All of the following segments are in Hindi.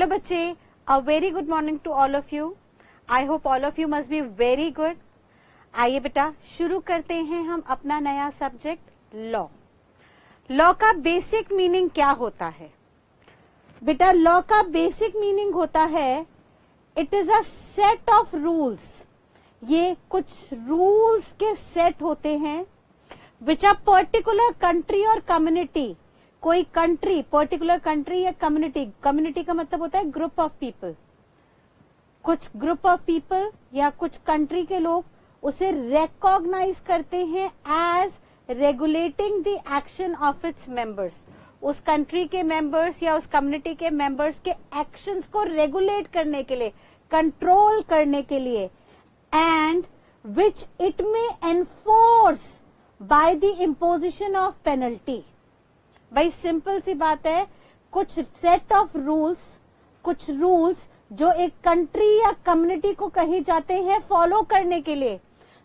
बच्चे, a very good morning to all of you. I hope all of you must be very good. आइए बेटा शुरू करते हैं हम अपना नया सब्जेक्ट लॉ। लॉ का बेसिक मीनिंग क्या होता है बेटा? लॉ का बेसिक मीनिंग होता है it is a set of rules. ये कुछ रूल्स के सेट होते हैं विच अ पर्टिकुलर कंट्री और कम्युनिटी, कोई कंट्री, पर्टिकुलर कंट्री या कम्युनिटी, कम्युनिटी का मतलब होता है ग्रुप ऑफ पीपल, कुछ ग्रुप ऑफ पीपल या कुछ कंट्री के लोग उसे रिकॉग्नाइज करते हैं as regulating the action of its members. उस कंट्री के मेंबर्स या उस कम्युनिटी के मेंबर्स के एक्शंस को रेगुलेट करने के लिए, कंट्रोल करने के लिए, एंड विच इट में enforce by the imposition of penalty. भाई सिंपल सी बात है, कुछ सेट ऑफ रूल्स, कुछ रूल्स जो एक कंट्री या कम्युनिटी को कहे जाते हैं फॉलो करने के लिए,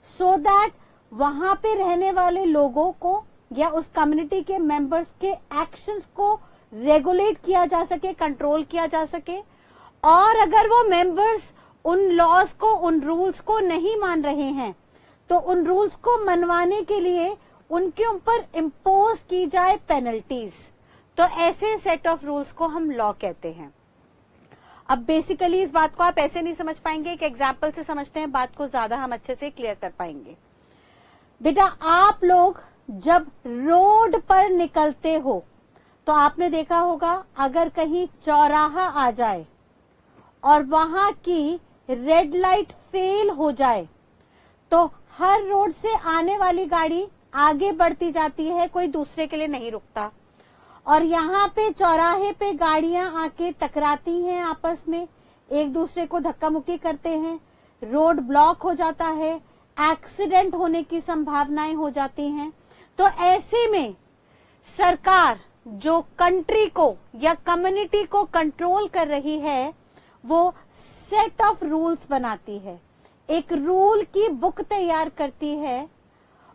सो दैट वहां पे रहने वाले लोगों को या उस कम्युनिटी के मेंबर्स के एक्शंस को रेगुलेट किया जा सके, कंट्रोल किया जा सके। और अगर वो मेंबर्स उन लॉज को, उन रूल्स को नहीं मान रहे हैं तो उन रूल्स को मनवाने के लिए उनके ऊपर इम्पोज की जाए पेनल्टीज। तो ऐसे सेट ऑफ रूल्स को हम लॉ कहते हैं। अब बेसिकली इस बात को आप ऐसे नहीं समझ पाएंगे, एक एग्जाम्पल से समझते हैं, बात को ज्यादा हम अच्छे से क्लियर कर पाएंगे। बेटा आप लोग जब रोड पर निकलते हो तो आपने देखा होगा, अगर कहीं चौराहा आ जाए और वहां की रेड लाइट फेल हो जाए तो हर रोड से आने वाली गाड़ी आगे बढ़ती जाती है, कोई दूसरे के लिए नहीं रुकता। और यहाँ पे चौराहे पे गाड़ियां आके टकराती हैं, आपस में एक दूसरे को धक्का मुक्की करते हैं, रोड ब्लॉक हो जाता है, एक्सीडेंट होने की संभावनाएं हो जाती हैं। तो ऐसे में सरकार जो कंट्री को या कम्युनिटी को कंट्रोल कर रही है वो सेट ऑफ रूल्स बनाती है, एक रूल की बुक तैयार करती है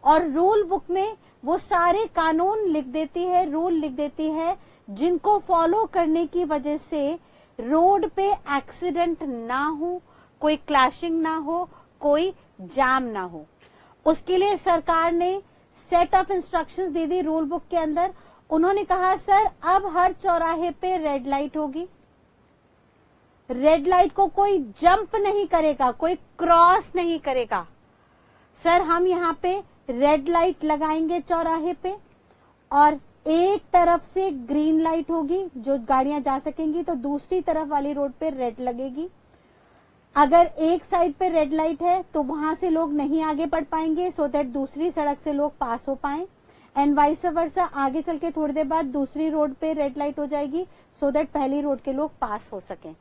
और रूल बुक में वो सारे कानून लिख देती है, रूल लिख देती है, जिनको फॉलो करने की वजह से रोड पे एक्सीडेंट ना हो, कोई क्लैशिंग ना हो, कोई जाम ना हो। उसके लिए सरकार ने set of instructions they the rule book के अंदर। उन्होंने कहा सर अब हर चौराहे पे रेड लाइट होगी, रेड लाइट को कोई जंप नहीं करेगा, कोई क्रॉस नहीं करेगा। सर हम यहाँ पे रेड लाइट लगाएंगे चौराहे पे और एक तरफ से ग्रीन लाइट होगी जो गाड़ियां जा सकेंगी, तो दूसरी तरफ वाली रोड पे रेड लगेगी। अगर एक साइड पे रेड लाइट है तो वहां से लोग नहीं आगे बढ़ पाएंगे, सो दैट दूसरी सड़क से लोग पास हो पाए, एंड वाइस वर्सा। आगे चल के थोड़ी देर बाद दूसरी रोड पे रेड लाइट हो जाएगी, सो दैट पहली रोड के लोग पास हो सकें।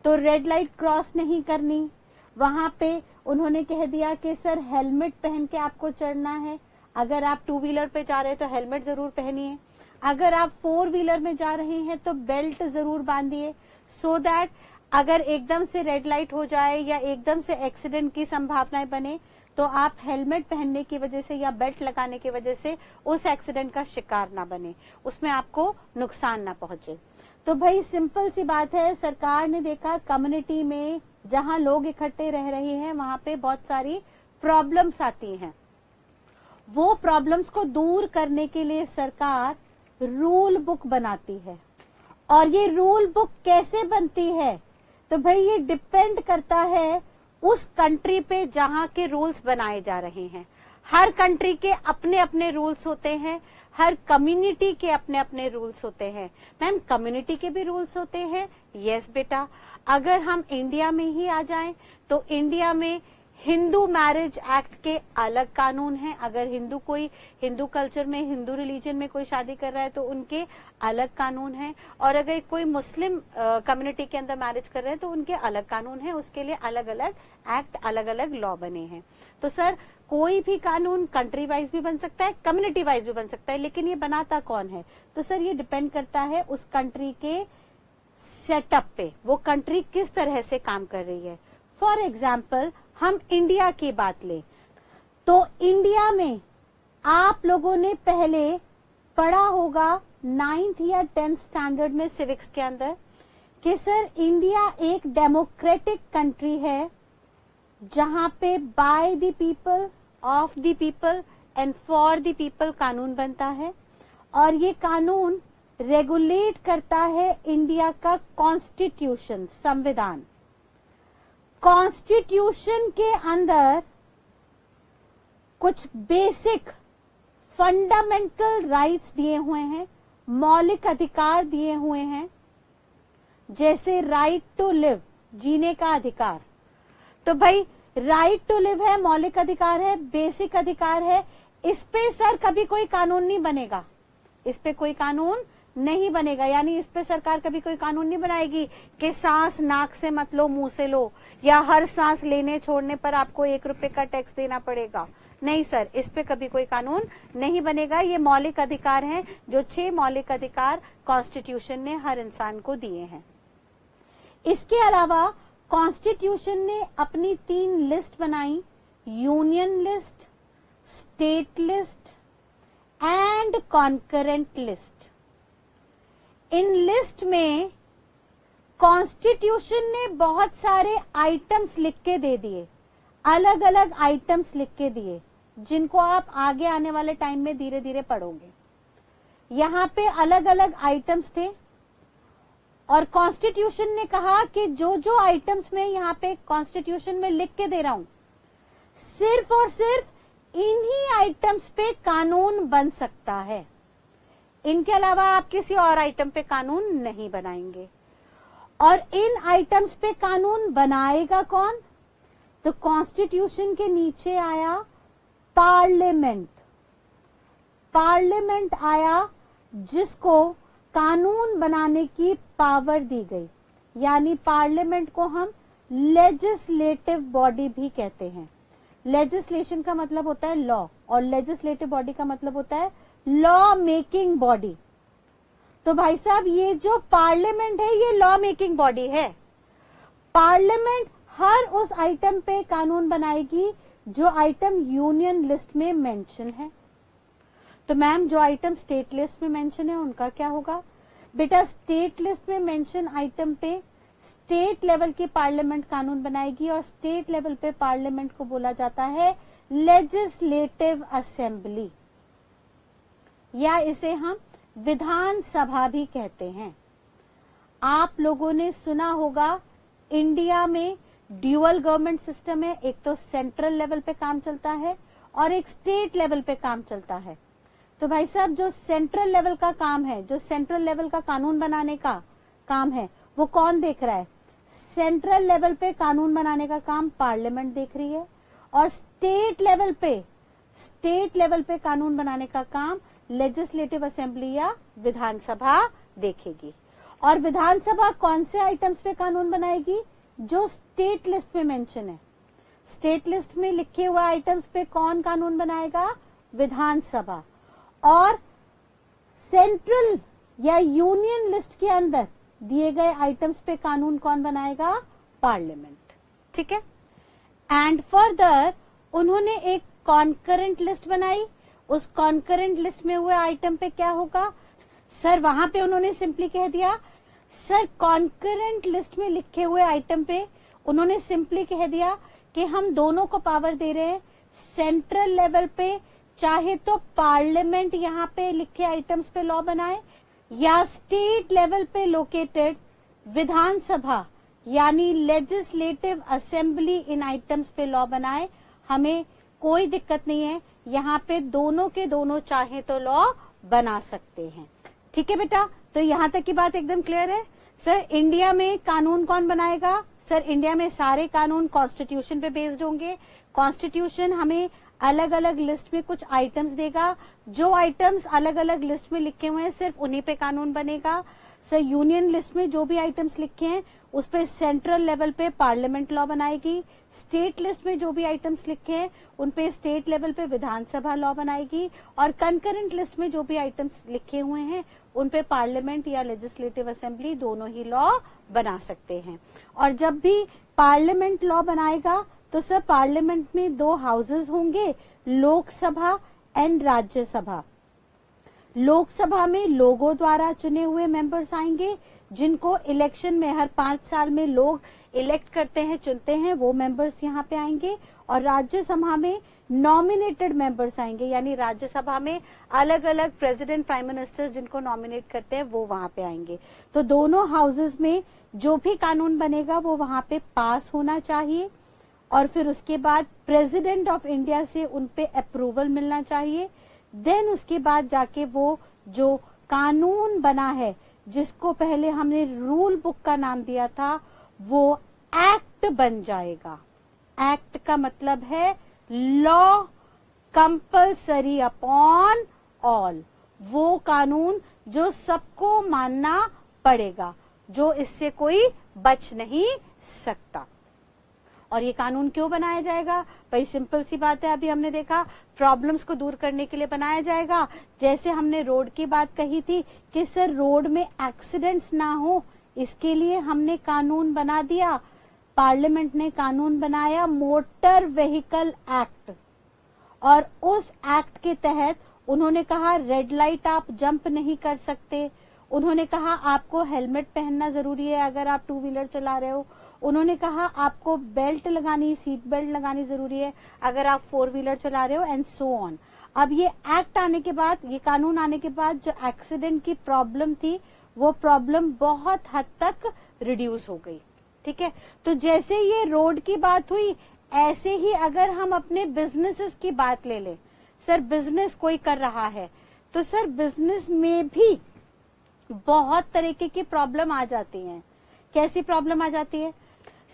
तो रेड लाइट क्रॉस नहीं करनी। वहां पे उन्होंने कह दिया कि सर हेलमेट पहन के आपको चढ़ना है, अगर आप टू व्हीलर पे जा रहे हैं तो हेलमेट जरूर पहनिए, अगर आप फोर व्हीलर में जा रहे हैं तो बेल्ट जरूर बांधिए, सो दैट अगर एकदम से रेड लाइट हो जाए या एकदम से एक्सीडेंट की संभावनाएं बने तो आप हेलमेट पहनने की वजह से या बेल्ट लगाने की वजह से उस एक्सीडेंट का शिकार ना बने, उसमें आपको नुकसान ना पहुंचे। तो भाई सिंपल सी बात है, सरकार ने देखा कम्युनिटी में जहां लोग इकट्ठे रह रहे हैं वहां पे बहुत सारी प्रॉब्लम्स आती हैं। वो प्रॉब्लम्स को दूर करने के लिए सरकार रूल बुक बनाती है। और ये रूल बुक कैसे बनती है? तो भाई ये डिपेंड करता है उस कंट्री पे जहां के रूल्स बनाए जा रहे हैं। हर कंट्री के अपने अपने रूल्स होते हैं, हर कम्युनिटी के अपने अपने रूल्स होते हैं। मैम कम्युनिटी के भी रूल्स होते हैं? यस बेटा। अगर हम इंडिया में ही आ जाएं तो इंडिया में हिंदू मैरिज एक्ट के अलग कानून हैं। अगर हिंदू कल्चर में, हिंदू रिलीजन में कोई शादी कर रहा है तो उनके अलग कानून हैं, और अगर कोई मुस्लिम कम्युनिटी के अंदर मैरिज कर रहे हैं तो उनके अलग कानून हैं, उसके लिए अलग अलग एक्ट, अलग अलग लॉ बने हैं। तो सर कोई भी कानून कंट्री वाइज भी बन सकता है, कम्युनिटी वाइज भी बन सकता है, लेकिन ये बनाता कौन है? तो सर ये डिपेंड करता है उस कंट्री के सेटअप पे, वो कंट्री किस तरह से काम कर रही है। फॉर एग्जाम्पल हम इंडिया की बात लें तो इंडिया में आप लोगों ने पहले पढ़ा होगा 9th या 10th स्टैंडर्ड में सिविक्स के अंदर कि सर इंडिया एक डेमोक्रेटिक कंट्री है जहां पे by the people, of the people and for the people कानून बनता है, और ये कानून रेगुलेट करता है इंडिया का कॉन्स्टिट्यूशन, संविधान। कॉन्स्टिट्यूशन के अंदर कुछ बेसिक फंडामेंटल राइट्स दिए हुए हैं, मौलिक अधिकार दिए हुए हैं, जैसे राइट टू लिव, जीने का अधिकार। तो भाई राइट टू लिव है, मौलिक अधिकार है, बेसिक अधिकार है, इस पे सर कभी कोई कानून नहीं बनेगा, इस पे कोई कानून नहीं बनेगा। यानी इस पे सरकार कभी कोई कानून नहीं बनाएगी कि सांस नाक से मत लो, मुंह से लो, या हर सांस लेने छोड़ने पर आपको 1 रुपए का टैक्स देना पड़ेगा। नहीं सर, इस पे कभी कोई कानून नहीं बनेगा। ये मौलिक अधिकार हैं, जो 6 मौलिक अधिकार कॉन्स्टिट्यूशन ने हर इंसान को दिए हैं। इसके अलावा कॉन्स्टिट्यूशन ने अपनी 3 लिस्ट बनाई, union list, state list and concurrent list. In list में कॉन्स्टिट्यूशन ने बहुत सारे आइटम्स लिख के दे दिए, अलग अलग आइटम्स लिख के दिए, जिनको आप आगे आने वाले टाइम में धीरे धीरे पढ़ोगे। यहाँ पे अलग अलग आइटम्स थे और कॉन्स्टिट्यूशन ने कहा कि जो जो आइटम्स में यहाँ पे कॉन्स्टिट्यूशन में लिख के दे रहा हूं, सिर्फ और सिर्फ इन्हीं आइटम्स पे कानून बन सकता है। इनके अलावा आप किसी और आइटम पे कानून नहीं बनाएंगे। और इन आइटम्स पे कानून बनाएगा कौन? तो कॉन्स्टिट्यूशन के नीचे आया पार्लियामेंट। पार्लियामेंट आया जिसको कानून बनाने की पावर दी गई, यानी पार्लियामेंट को हम लेजिस्लेटिव बॉडी भी कहते हैं। लेजिस्लेशन का मतलब होता है लॉ और लेजिस्लेटिव बॉडी का मतलब होता है लॉ मेकिंग बॉडी। तो भाई साहब ये जो पार्लियामेंट है ये लॉ मेकिंग बॉडी है। पार्लियामेंट हर उस आइटम पे कानून बनाएगी जो आइटम यूनियन लिस्ट में मेंशन है। तो मैम जो आइटम स्टेट लिस्ट में मेंशन है उनका क्या होगा? बेटा स्टेट लिस्ट में मेंशन आइटम पे स्टेट लेवल की पार्लियामेंट कानून बनाएगी और स्टेट लेवल पे पार्लियामेंट को बोला जाता है लेजिस्लेटिव असेंबली, या इसे हम विधानसभा भी कहते हैं। आप लोगों ने सुना होगा इंडिया में ड्यूअल गवर्नमेंट सिस्टम है, एक तो सेंट्रल लेवल पे काम चलता है और एक स्टेट लेवल पे काम चलता है। तो भाई साहब जो सेंट्रल लेवल का काम है, जो सेंट्रल लेवल का कानून बनाने का काम है, वो कौन देख रहा है? सेंट्रल लेवल पे कानून बनाने का काम पार्लियामेंट देख रही है और स्टेट लेवल पे कानून बनाने का काम लेजिस्लेटिव असेंबली या विधानसभा देखेगी। और विधानसभा कौन से आइटम्स पे कानून बनाएगी? जो स्टेट लिस्ट में मेंशन है। स्टेट लिस्ट में लिखे हुए आइटम्स पे कौन कानून बनाएगा? विधानसभा। और सेंट्रल या यूनियन लिस्ट के अंदर दिए गए आइटम्स पे कानून कौन बनाएगा? पार्लियामेंट। ठीक है। एंड फर्दर उन्होंने एक कॉन्करेंट लिस्ट बनाई। उस कॉन्करेंट लिस्ट में हुए आइटम पे क्या होगा? सर वहां पे उन्होंने सिंपली कह दिया, सर कॉन्करेंट लिस्ट में लिखे हुए आइटम पे उन्होंने सिंपली कह दिया कि हम दोनों को पावर दे रहे हैं। सेंट्रल लेवल पे चाहे तो पार्लियामेंट यहाँ पे लिखे आइटम्स पे लॉ बनाए या स्टेट लेवल पे लोकेटेड विधानसभा यानी लेजिस्लेटिव असेंबली इन आइटम्स पे लॉ बनाए। हमें कोई दिक्कत नहीं है, यहाँ पे दोनों के दोनों चाहे तो लॉ बना सकते हैं। ठीक है बेटा, तो यहाँ तक की बात एकदम क्लियर है। सर इंडिया में कानून कौन बनाएगा? सर इंडिया में सारे कानून कॉन्स्टिट्यूशन पे बेस्ड होंगे। कॉन्स्टिट्यूशन हमें अलग अलग लिस्ट में कुछ आइटम्स देगा, जो आइटम्स अलग अलग लिस्ट में लिखे हुए हैं सिर्फ उन्हीं पे कानून बनेगा। सर यूनियन लिस्ट में जो भी आइटम्स लिखे हैं उस पे सेंट्रल लेवल पे पार्लियामेंट लॉ बनाएगी। स्टेट लिस्ट में जो भी आइटम्स लिखे हैं उन पे स्टेट लेवल पे विधानसभा लॉ बनाएगी और कंकरेंट लिस्ट में जो भी आइटम्स लिखे हुए हैं उन पे पार्लियामेंट या लेजिस्लेटिव असेंबली दोनों ही लॉ बना सकते हैं। और जब भी पार्लियामेंट लॉ बनाएगा तो सर पार्लियामेंट में 2 हाउसेस होंगे, लोकसभा एंड राज्यसभा। लोकसभा में लोगों द्वारा चुने हुए मेंबर्स आएंगे, जिनको इलेक्शन में हर 5 साल में लोग इलेक्ट करते हैं, चुनते हैं, वो मेंबर्स यहाँ पे आएंगे। और राज्यसभा में नॉमिनेटेड मेंबर्स आएंगे, यानी राज्यसभा में अलग अलग प्रेसिडेंट, प्राइम मिनिस्टर जिनको नॉमिनेट करते हैं वो वहां पे आएंगे। तो दोनों हाउसेस में जो भी कानून बनेगा वो वहां पे पास होना चाहिए और फिर उसके बाद प्रेसिडेंट ऑफ इंडिया से उन पे अप्रूवल मिलना चाहिए। देन उसके बाद जाके वो जो कानून बना है, जिसको पहले हमने रूल बुक का नाम दिया था, वो एक्ट बन जाएगा। एक्ट का मतलब है लॉ कंपल्सरी अपॉन ऑल, वो कानून जो सबको मानना पड़ेगा, जो इससे कोई बच नहीं सकता। और ये कानून क्यों बनाया जाएगा? भाई सिंपल सी बात है, अभी हमने देखा प्रॉब्लम्स को दूर करने के लिए बनाया जाएगा। जैसे हमने रोड की बात कही थी कि सर रोड में एक्सीडेंट्स ना हो, इसके लिए हमने कानून बना दिया, पार्लियामेंट ने कानून बनाया मोटर व्हीकल एक्ट, और उस एक्ट के तहत उन्होंने कहा रेड लाइट आप जंप नहीं कर सकते, उन्होंने कहा आपको हेलमेट पहनना जरूरी है अगर आप 2 व्हीलर चला रहे हो, उन्होंने कहा आपको बेल्ट लगानी, सीट बेल्ट लगानी जरूरी है अगर आप 4 व्हीलर चला रहे हो, एंड सो ऑन। अब ये एक्ट आने के बाद, ये कानून आने के बाद जो एक्सीडेंट की प्रॉब्लम थी वो प्रॉब्लम बहुत हद तक रिड्यूस हो गई। ठीक है, तो जैसे ये रोड की बात हुई, ऐसे ही अगर हम अपने बिजनेसेस की बात ले लें, सर बिजनेस कोई कर रहा है तो सर बिजनेस में भी बहुत तरीके की प्रॉब्लम आ जाती हैं। कैसी प्रॉब्लम आ जाती है?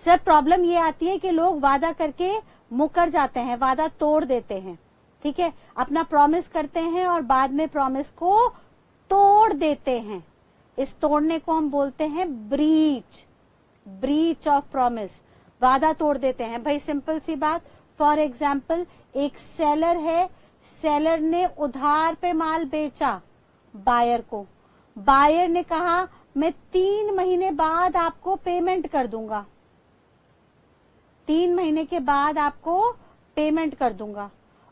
सर प्रॉब्लम ये आती है कि लोग वादा करके मुकर जाते हैं, वादा तोड़ देते हैं। ठीक है, अपना प्रॉमिस करते हैं और बाद में प्रॉमिस को तोड़ देते हैं। इस तोड़ने को हम बोलते हैं ब्रीच ऑफ प्रॉमिस, वादा तोड़ देते हैं। भाई सिंपल सी बात, फॉर एग्जाम्पल एक सेलर है, सेलर ने उधार पे माल बेचा बायर को, बायर ने कहा मैं 3 महीने बाद आपको पेमेंट कर दूंगा, 3 महीने के बाद आपको पेमेंट कर दूंगा,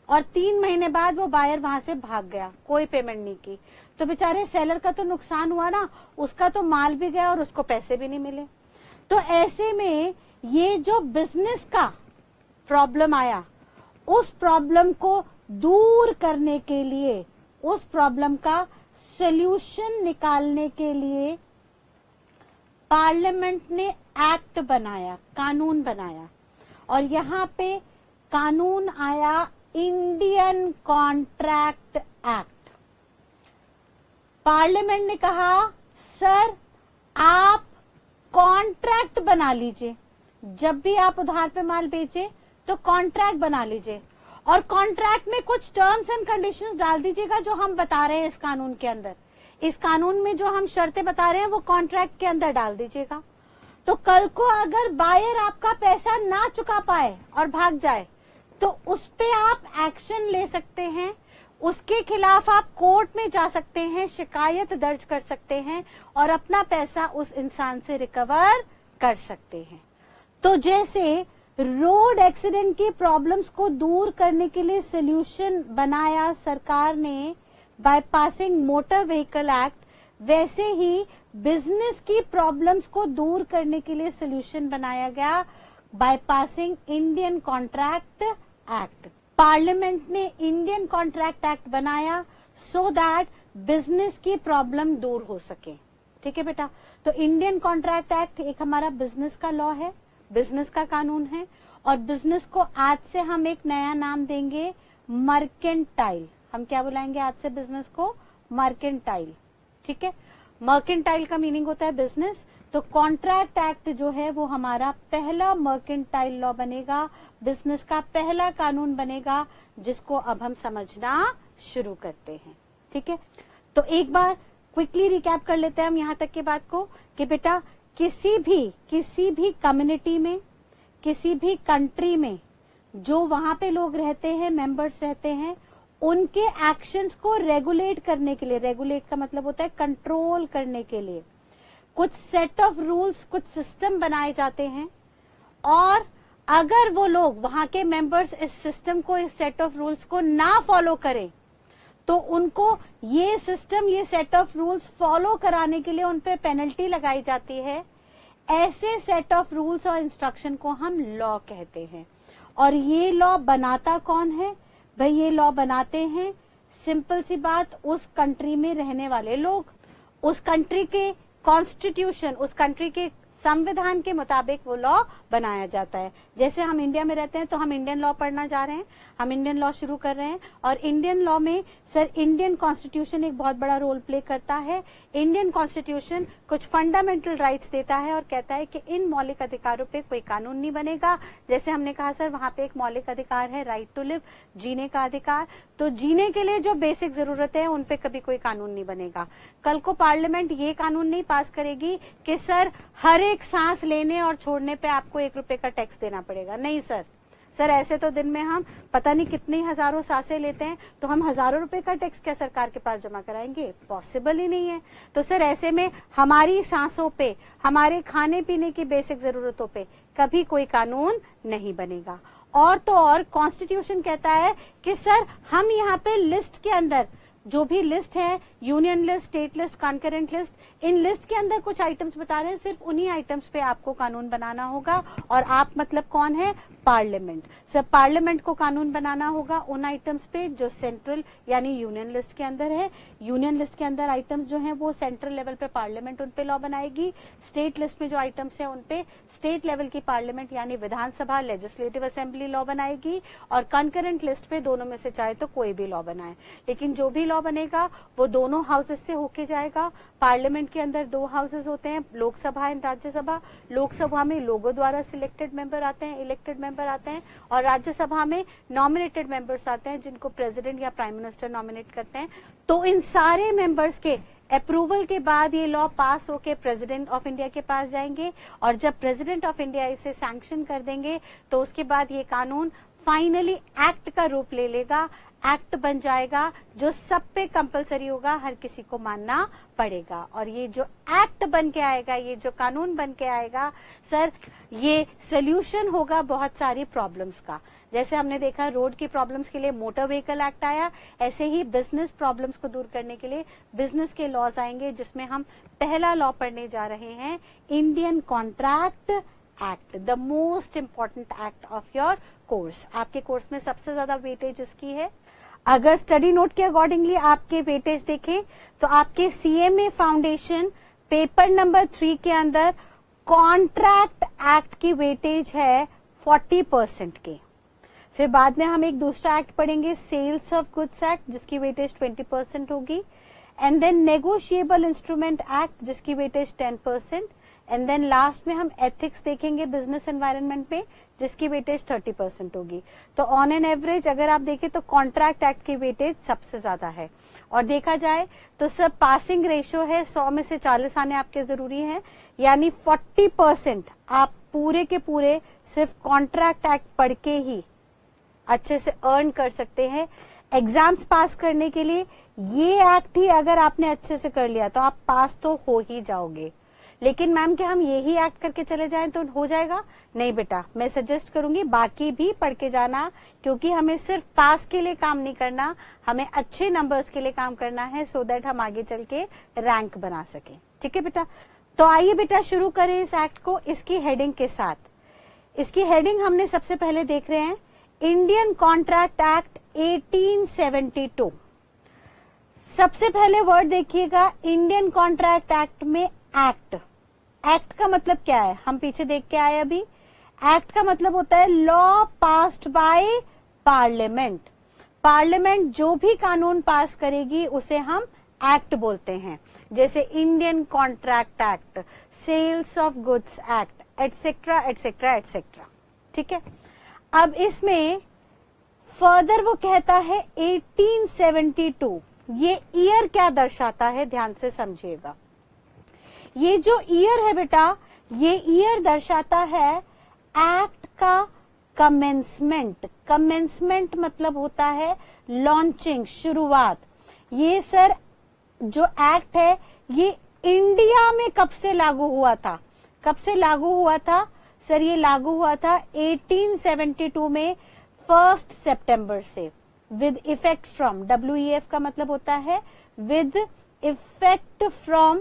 और 3 महीने बाद वो बायर वहां से भाग गया, कोई पेमेंट नहीं की, तो बेचारे सेलर का तो नुकसान हुआ ना, उसका तो माल भी गया और उसको पैसे भी नहीं मिले। तो ऐसे में ये जो बिजनेस का प्रॉब्लम आया, उस प्रॉब्लम को दूर करने के लिए, उस प्रॉब्लम का सॉल्यूशन निकालने के लिए पार्लियामेंट ने एक्ट बनाया, कानून बनाया, और यहाँ पे कानून आया इंडियन कॉन्ट्रैक्ट एक्ट। पार्लियामेंट ने कहा सर आप कॉन्ट्रैक्ट बना लीजिए, जब भी आप उधार पे माल बेचे तो कॉन्ट्रैक्ट बना लीजिए, और कॉन्ट्रैक्ट में कुछ टर्म्स एंड कंडीशंस डाल दीजिएगा जो हम बता रहे हैं इस कानून के अंदर। इस कानून में जो हम शर्तें बता रहे हैं वो कॉन्ट्रैक्ट के अंदर डाल दीजिएगा। तो कल को अगर बायर आपका पैसा ना चुका पाए और भाग जाए तो उस पे आप एक्शन ले सकते हैं, उसके खिलाफ आप कोर्ट में जा सकते हैं, शिकायत दर्ज कर सकते हैं और अपना पैसा उस इंसान से रिकवर कर सकते हैं। तो जैसे रोड एक्सीडेंट की प्रॉब्लम्स को दूर करने के लिए सॉल्यूशन बनाया सरकार ने by passing motor vehicle act, वैसे ही बिजनेस की प्रॉब्लम्स को दूर करने के लिए सॉल्यूशन बनाया गया by passing Indian contract act. Parliament ने इंडियन कॉन्ट्रैक्ट एक्ट बनाया सो दैट बिजनेस की प्रॉब्लम दूर हो सके। ठीक है बेटा, तो इंडियन कॉन्ट्रैक्ट एक्ट एक हमारा बिजनेस का लॉ है, बिजनेस का कानून है, और बिजनेस को आज से हम एक नया नाम देंगे मर्केंटाइल। हम क्या बुलाएंगे आज से बिजनेस को? मर्केंटाइल। ठीक है, मर्केंटाइल का मीनिंग होता है बिजनेस। तो कॉन्ट्रैक्ट एक्ट जो है वो हमारा पहला मर्केंटाइल लॉ बनेगा, बिजनेस का पहला कानून बनेगा, जिसको अब हम समझना शुरू करते हैं। ठीक है, तो एक बार क्विकली रिकैप कर लेते हैं हम यहाँ तक की बात को कि बेटा किसी भी कम्युनिटी में, किसी भी कंट्री में जो वहां पे लोग रहते हैं, मेंबर्स रहते हैं, उनके एक्शंस को रेगुलेट करने के लिए, रेगुलेट का मतलब होता है कंट्रोल करने के लिए, कुछ सेट ऑफ रूल्स, कुछ सिस्टम बनाए जाते हैं, और अगर वो लोग वहां के मेंबर्स इस सिस्टम को, इस सेट ऑफ रूल्स को ना फॉलो करें तो उनको ये सिस्टम, ये सेट ऑफ रूल्स फॉलो कराने के लिए उन पे पेनल्टी लगाई जाती है। ऐसे सेट ऑफ रूल्स और इंस्ट्रक्शन को हम लॉ कहते हैं। और ये लॉ बनाता कौन है भाई? ये लॉ बनाते हैं, सिंपल सी बात, उस कंट्री में रहने वाले लोग। उस कंट्री के कॉन्स्टिट्यूशन, उस कंट्री के संविधान के मुताबिक वो लॉ बनाया जाता है। जैसे हम इंडिया में रहते हैं तो हम इंडियन लॉ पढ़ना जा रहे हैं, हम इंडियन लॉ शुरू कर रहे हैं। और इंडियन लॉ में सर इंडियन कॉन्स्टिट्यूशन एक बहुत बड़ा रोल प्ले करता है। इंडियन कॉन्स्टिट्यूशन कुछ फंडामेंटल राइट्स देता है और कहता है कि इन मौलिक अधिकारों पे कोई कानून नहीं बनेगा। जैसे हमने कहा सर वहां पे एक मौलिक अधिकार है राइट टू लिव, जीने का अधिकार। तो जीने के लिए जो बेसिक जरूरतें हैं उन पे कभी कोई कानून नहीं बनेगा। कल को पार्लियामेंट ये कानून नहीं पास करेगी कि सर हर एक सांस लेने और छोड़ने पे आपको 1 रुपए का टैक्स देना पड़ेगा। नहीं सर, सर ऐसे तो दिन में हम पता नहीं कितनी हजारों सांसें लेते हैं, तो हम हजारों रुपए का टैक्स क्या सरकार के पास जमा कराएंगे? पॉसिबल ही नहीं है। तो सर ऐसे में हमारी सांसों पे, हमारे खाने पीने की बेसिक जरूरतों पे कभी कोई कानून नहीं बनेगा। और तो और कॉन्स्टिट्यूशन कहता है कि सर हम यहाँ पे लिस्ट के अंदर जो भी लिस्ट है, union list, state list, concurrent list, in list के अंदर कुछ आइटम्स बता रहे हैं, सिर्फ उन्हीं आइटम्स पे आपको कानून बनाना होगा। और आप मतलब कौन है? पार्लियामेंट। सब पार्लियामेंट को कानून बनाना होगा उन आइटम्स पे जो सेंट्रल यानी यूनियन लिस्ट के अंदर है। यूनियन लिस्ट के अंदर आइटम्स जो हैं वो सेंट्रल लेवल पे पार्लियामेंट उन पे लॉ बनाएगी। स्टेट लिस्ट में जो आइटम्स हैं उन पे स्टेट लेवल की पार्लियामेंट यानी विधानसभा, लेजिस्लेटिव असेंबली लॉ बनाएगी। और कॉन्करेंट लिस्ट पे दोनों में से चाहे तो कोई भी लॉ बनाए, लेकिन जो भी लॉ बनेगा वो दोनों हाउसेस से होके जाएगा। पार्लियामेंट के अंदर 2 हाउसेस होते हैं, लोकसभा एंड राज्यसभा। लोकसभा में लोगों द्वारा सिलेक्टेड मेंबर आते हैं, इलेक्टेड मेंबर आते हैं। और राज्यसभा में नॉमिनेटेड मेंबर्स आते हैं जिनको प्रेसिडेंट या प्राइम मिनिस्टर नॉमिनेट करते हैं। तो इन सारे मेंबर्स के अप्रूवल के बाद ये लॉ पास होके प्रेसिडेंट ऑफ इंडिया के पास जाएंगे। और जब प्रेसिडेंट ऑफ इंडिया इसे सैंक्शन कर देंगे तो उसके बाद ये कानून फाइनली एक्ट का रूप ले लेगा, एक्ट बन जाएगा जो सब पे कंपलसरी होगा, हर किसी को मानना पड़ेगा। और ये जो एक्ट बन के आएगा, ये जो कानून बन के आएगा सर, ये सोल्यूशन होगा बहुत सारी प्रॉब्लम्स का। जैसे हमने देखा रोड की प्रॉब्लम्स के लिए मोटर व्हीकल एक्ट आया, ऐसे ही बिजनेस प्रॉब्लम्स को दूर करने के लिए बिजनेस के लॉज आएंगे, जिसमें हम पहला लॉ पढ़ने जा रहे हैं Indian contract act, the most important act of your course. आपके कोर्स में सबसे ज्यादा वेटेज इसकी है। अगर स्टडी नोट के अकॉर्डिंगली आपके वेटेज देखें तो आपके सीएमए फाउंडेशन पेपर नंबर 3 के अंदर कॉन्ट्रैक्ट एक्ट की वेटेज है 40% के। फिर बाद में हम एक दूसरा एक्ट पढ़ेंगे, सेल्स ऑफ गुड्स एक्ट, जिसकी वेटेज 20% होगी। And then negotiable instrument act, जिसकी वेटेज 10%। एंड देन लास्ट में हम एथिक्स देखेंगे बिजनेस एनवायरनमेंट में, जिसकी वेटेज 30% होगी। तो ऑन एन एवरेज अगर आप देखें तो कॉन्ट्रैक्ट एक्ट की वेटेज सबसे ज्यादा है। और देखा जाए तो सब पासिंग रेशियो है, 100 में से 40 आने आपके जरूरी हैं, यानी 40% आप पूरे के पूरे सिर्फ कॉन्ट्रैक्ट एक्ट पढ़ के ही अच्छे से अर्न कर सकते हैं। एग्जाम्स पास करने के लिए ये एक्ट ही अगर आपने अच्छे से कर लिया तो आप पास तो हो ही जाओगे। लेकिन मैम कि हम यही एक्ट करके चले जाएं तो हो जाएगा? नहीं बेटा, मैं सजेस्ट करूंगी बाकी भी पढ़ के जाना, क्योंकि हमें सिर्फ पास के लिए काम नहीं करना, हमें अच्छे नंबर्स के लिए काम करना है, सो दैट हम आगे चल के रैंक बना सके। ठीक है बेटा? तो आइए बेटा शुरू करें इस एक्ट को इसकी हेडिंग के साथ। इसकी हेडिंग हमने सबसे पहले देख रहे हैं इंडियन कॉन्ट्रैक्ट एक्ट 1872। सबसे पहले वर्ड देखिएगा इंडियन कॉन्ट्रैक्ट एक्ट में एक्ट। एक्ट का मतलब क्या है हम पीछे देख के आए अभी। एक्ट का मतलब होता है law passed by parliament. Parliament जो भी कानून पास करेगी उसे हम एक्ट बोलते हैं, जैसे Indian contract act, sales of goods act, etcetera etcetera etcetera. ठीक है? अब इसमें फर्दर वो कहता है 1872, ये ईयर क्या दर्शाता है ध्यान से समझिएगा। ये जो ईयर है बेटा, ये ईयर दर्शाता है एक्ट का कमेंसमेंट। कमेंसमेंट मतलब होता है लॉन्चिंग, शुरुआत। ये सर जो एक्ट है ये इंडिया में कब से लागू हुआ था? कब से लागू हुआ था सर? ये लागू हुआ था 1872 में 1 सितंबर से। विद इफेक्ट फ्रॉम, WEF का मतलब होता है with effect from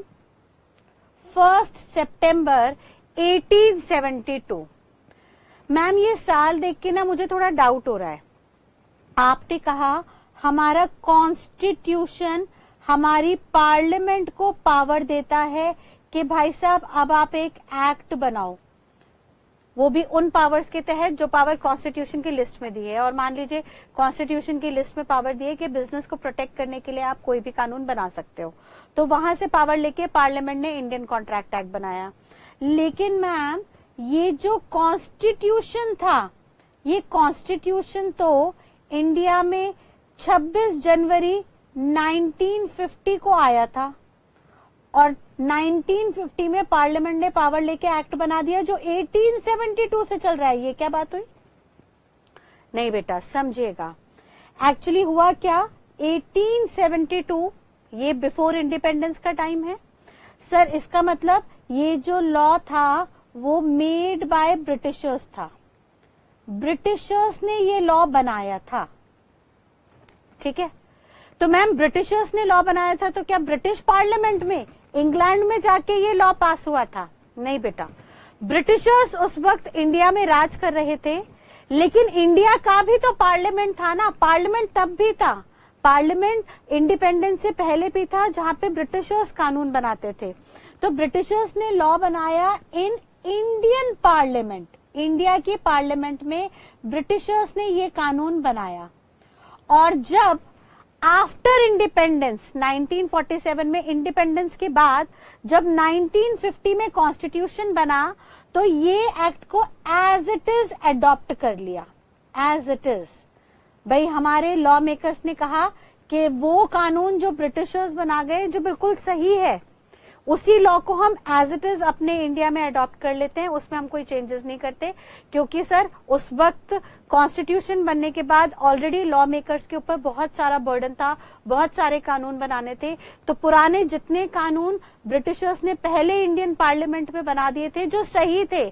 1 September 1872। Ma'am ये साल देख के ना मुझे थोड़ा डाउट हो रहा है। आपने कहा हमारा कॉन्स्टिट्यूशन हमारी पार्लियामेंट को पावर देता है कि भाई साहब अब आप एक एक्ट बनाओ, वो भी उन पावर्स के तहत जो पावर कॉन्स्टिट्यूशन की लिस्ट में दी है। और मान लीजिए कॉन्स्टिट्यूशन की लिस्ट में पावर दी है कि बिजनेस को प्रोटेक्ट करने के लिए आप कोई भी कानून बना सकते हो, तो वहां से पावर लेके पार्लियामेंट ने इंडियन कॉन्ट्रैक्ट एक्ट बनाया। लेकिन मैम ये जो कॉन्स्टिट्यूशन था, ये कॉन्स्टिट्यूशन तो इंडिया में 26 जनवरी 1950 को आया था और 1950 में पार्लियामेंट ने पावर लेके एक्ट बना दिया जो 1872 से चल रहा है। ये क्या बात हुई? नहीं बेटा, समझिएगा। एक्चुअली हुआ क्या, 1872 ये बिफोर इंडिपेंडेंस का टाइम है सर। इसका मतलब ये जो लॉ था वो मेड बाय ब्रिटिशर्स था, ब्रिटिशर्स ने ये लॉ बनाया था, ठीक है। तो मैम ब्रिटिशर्स ने लॉ बनाया था, तो क्या ब्रिटिश पार्लियामेंट में इंग्लैंड में जाके ये लॉ पास हुआ था? नहीं बेटा, ब्रिटिशर्स उस वक्त इंडिया में राज कर रहे थे, लेकिन इंडिया का भी तो पार्लियामेंट था ना, पार्लियामेंट तब भी था, पार्लियामेंट इंडिपेंडेंस से पहले भी था जहां पे ब्रिटिशर्स कानून बनाते थे। तो ब्रिटिशर्स ने लॉ बनाया इन इंडियन पार्लियामेंट, इंडिया की पार्लियामेंट में ब्रिटिशर्स ने ये कानून बनाया। और जब आफ्टर इंडिपेंडेंस 1947 में, इंडिपेंडेंस के बाद जब 1950 में कॉन्स्टिट्यूशन बना, तो ये एक्ट को एज इट इज अडॉप्ट कर लिया, एज इट इज। भाई हमारे लॉ मेकर्स ने कहा कि वो कानून जो ब्रिटिशर्स बना गए जो बिल्कुल सही है, उसी लॉ को हम एज इट इज अपने इंडिया में अडॉप्ट कर लेते हैं, उसमें हम कोई चेंजेस नहीं करते। क्योंकि सर उस वक्त कॉन्स्टिट्यूशन बनने के बाद ऑलरेडी लॉ मेकर्स के ऊपर बहुत सारा बर्डन था, बहुत सारे कानून बनाने थे। तो पुराने जितने कानून ब्रिटिशर्स ने पहले इंडियन पार्लियामेंट में बना दिए थे, जो सही थे,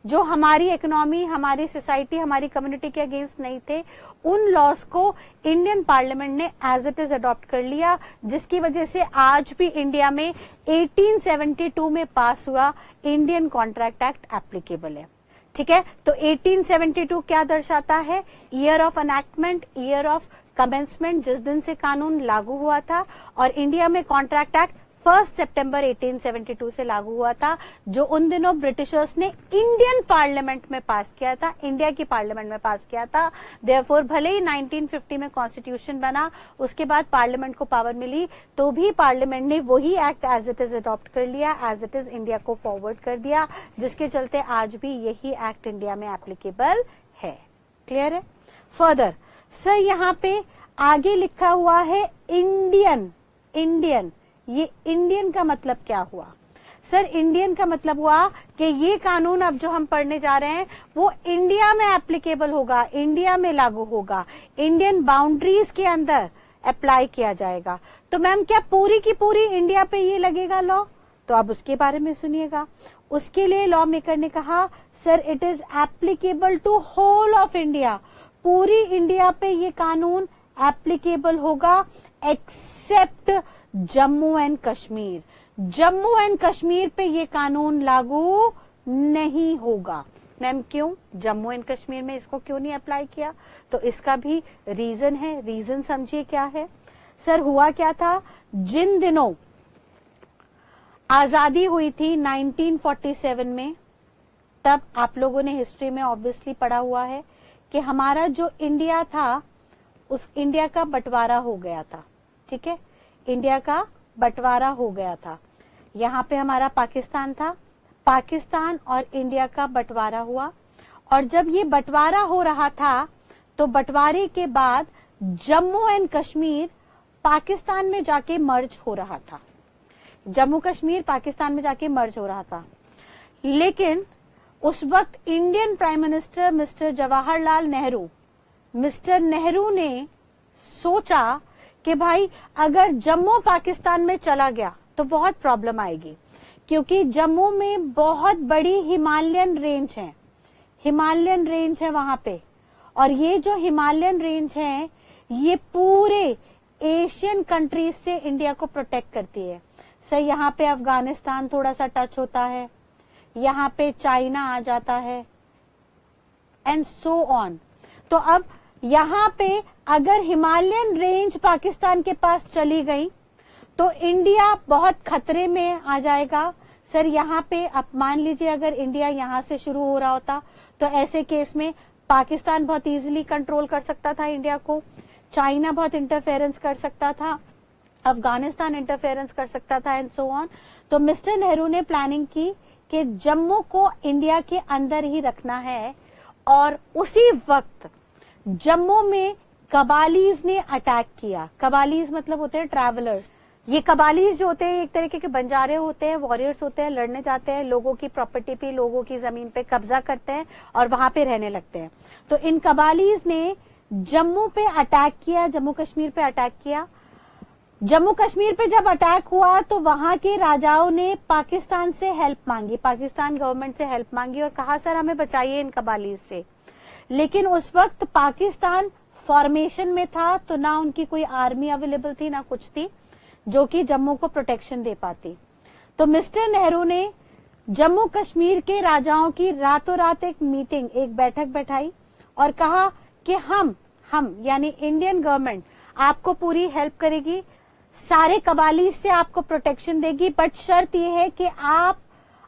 जो हमारी इकोनॉमी, हमारी सोसाइटी, हमारी कम्युनिटी के अगेंस्ट नहीं थे, उन लॉज को इंडियन पार्लियामेंट ने एज इट इज अडॉप्ट कर लिया, जिसकी वजह से आज भी इंडिया में 1872 में पास हुआ इंडियन कॉन्ट्रैक्ट एक्ट एप्लीकेबल है, ठीक है। तो 1872 क्या दर्शाता है? Year of enactment, year of commencement, जिस दिन से कानून लागू हुआ था। और इंडिया में कॉन्ट्रैक्ट एक्ट 1 सितंबर 1872 से लागू हुआ था, जो उन दिनों ब्रिटिशर्स ने इंडियन पार्लियामेंट में पास किया था, इंडिया की पार्लियामेंट में पास किया था। देयरफॉर भले ही 1950 में कॉन्स्टिट्यूशन बना, उसके बाद पार्लियामेंट को पावर मिली, तो भी पार्लियामेंट ने वही act as it is adopt कर लिया, एज इट इज इंडिया को फॉरवर्ड कर दिया, जिसके चलते आज भी यही एक्ट इंडिया में एप्लीकेबल है। क्लियर है? फर्दर सर यहाँ पे आगे लिखा हुआ है इंडियन, इंडियन, ये इंडियन का मतलब क्या हुआ? सर इंडियन का मतलब हुआ कि ये कानून अब जो हम पढ़ने जा रहे हैं वो इंडिया में एप्लीकेबल होगा, इंडिया में लागू होगा, इंडियन बाउंड्रीज के अंदर अप्लाई किया जाएगा। तो मैम क्या पूरी की पूरी इंडिया पे ये लगेगा लॉ? तो अब उसके बारे में सुनिएगा। उसके लिए लॉ मेकर ने कहा sir it is applicable to whole of India, पूरी इंडिया पे ये कानून एप्लीकेबल होगा except Jammu and Kashmir. Jammu and Kashmir पे ये कानून लागू नहीं होगा। मैम क्यों? जम्मू एंड कश्मीर में इसको क्यों नहीं अप्लाई किया? तो इसका भी रीजन है, रीजन समझिए क्या है। सर हुआ क्या था, जिन दिनों आजादी हुई थी 1947 में, तब आप लोगों ने हिस्ट्री में ऑब्वियसली पढ़ा हुआ है कि हमारा जो इंडिया था उस इंडिया का बंटवारा हो गया था, ठीक है, इंडिया का बंटवारा हो गया था। यहाँ पे हमारा पाकिस्तान था, पाकिस्तान और इंडिया का बंटवारा हुआ। और जब ये बंटवारा हो रहा था तो बंटवारे के बाद जम्मू एंड कश्मीर पाकिस्तान में जाके मर्ज हो रहा था, जम्मू कश्मीर पाकिस्तान में जाके मर्ज हो रहा था। लेकिन उस वक्त Indian prime minister mister Jawaharlal Nehru, mister Nehru ने सोचा कि भाई अगर जम्मू पाकिस्तान में चला गया तो बहुत प्रॉब्लम आएगी, क्योंकि जम्मू में बहुत बड़ी हिमालयन रेंज है, हिमालयन रेंज है वहां पे। और ये जो हिमालयन रेंज है ये पूरे एशियन कंट्रीज से इंडिया को प्रोटेक्ट करती है। सर यहाँ पे अफगानिस्तान थोड़ा सा टच होता है, यहाँ पे चाइना आ जाता है एंड सो ऑन। तो अब यहाँ पे अगर हिमालयन रेंज पाकिस्तान के पास चली गई तो इंडिया बहुत खतरे में आ जाएगा। सर यहाँ पे अब मान लीजिए अगर इंडिया यहाँ से शुरू हो रहा होता तो ऐसे केस में पाकिस्तान बहुत इजीली कंट्रोल कर सकता था इंडिया को, चाइना बहुत इंटरफेरेंस कर सकता था, अफगानिस्तान इंटरफेरेंस कर सकता था एंड सो ऑन। तो मिस्टर नेहरू ने प्लानिंग की कि जम्मू को इंडिया के अंदर ही रखना है और उसी वक्त जम्मू में कबालीज ने अटैक किया। कबालीज मतलब होते हैं ट्रैवलर्स। ये कबालीज जो होते हैं एक तरीके के बंजारे होते हैं, वॉरियर्स होते हैं, लड़ने जाते हैं, लोगों की प्रॉपर्टी पे, लोगों की जमीन पे कब्जा करते हैं और वहां पे रहने लगते हैं। तो इन कबालीज ने जम्मू पे अटैक किया, जम्मू कश्मीर पे अटैक किया। जम्मू कश्मीर पे जब अटैक हुआ तो वहां के राजाओं ने पाकिस्तान से हेल्प मांगी, पाकिस्तान गवर्नमेंट से हेल्प मांगी और कहा सर हमें बचाइए इन कबालीज से। लेकिन उस वक्त पाकिस्तान फॉर्मेशन में था तो ना उनकी कोई आर्मी अवेलेबल थी ना कुछ थी जो कि जम्मू को प्रोटेक्शन दे पाती। तो मिस्टर नेहरू ने जम्मू कश्मीर के राजाओं की रातों रात एक मीटिंग, एक बैठक बैठाई और कहा कि हम यानी इंडियन गवर्नमेंट आपको पूरी हेल्प करेगी, सारे कबाली से आपको प्रोटेक्शन देगी, बट शर्त यह है कि आप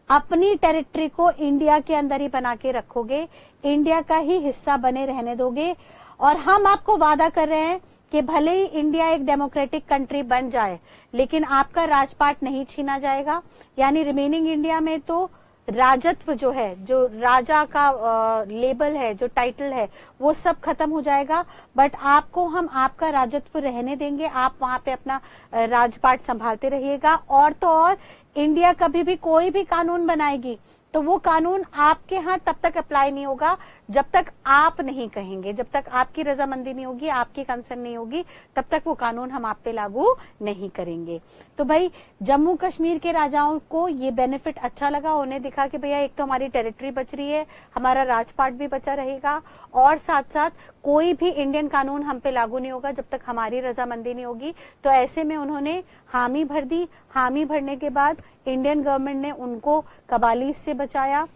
अपनी टेरिटरी को इंडिया के अंदर ही बना के रखोगे, इंडिया का ही हिस्सा बने रहने दोगे और हम आपको वादा कर रहे हैं कि भले ही इंडिया एक डेमोक्रेटिक कंट्री बन जाए लेकिन आपका राजपाट नहीं छीना जाएगा। यानी रिमेनिंग इंडिया में तो राजत्व जो है, जो राजा का लेबल है, जो टाइटल है, वो सब खत्म हो जाएगा, बट आपको हम आपका राजत्व रहने देंगे, आप वहां पे अपना राजपाट संभालते रहिएगा। और तो और इंडिया कभी भी कोई भी कानून बनाएगी तो वो कानून आपके यहाँ तब तक अप्लाई नहीं होगा जब तक आप नहीं कहेंगे, जब तक आपकी रजामंदी नहीं होगी, आपकी कंसर्न नहीं होगी, तब तक वो कानून हम आप पे लागू नहीं करेंगे। तो भाई जम्मू कश्मीर के राजाओं को ये बेनिफिट अच्छा लगा, उन्हें दिखा कि भैया एक तो हमारी टेरिटरी बच रही है, हमारा राजपाट भी बचा रहेगा और साथ साथ कोई भी इंडियन कानून हम पे लागू नहीं होगा जब तक हमारी रजामंदी नहीं होगी। तो ऐसे में उन्होंने हामी भर दी। हामी भरने के बाद इंडियन गवर्नमेंट ने उनको कबालीज से बचाया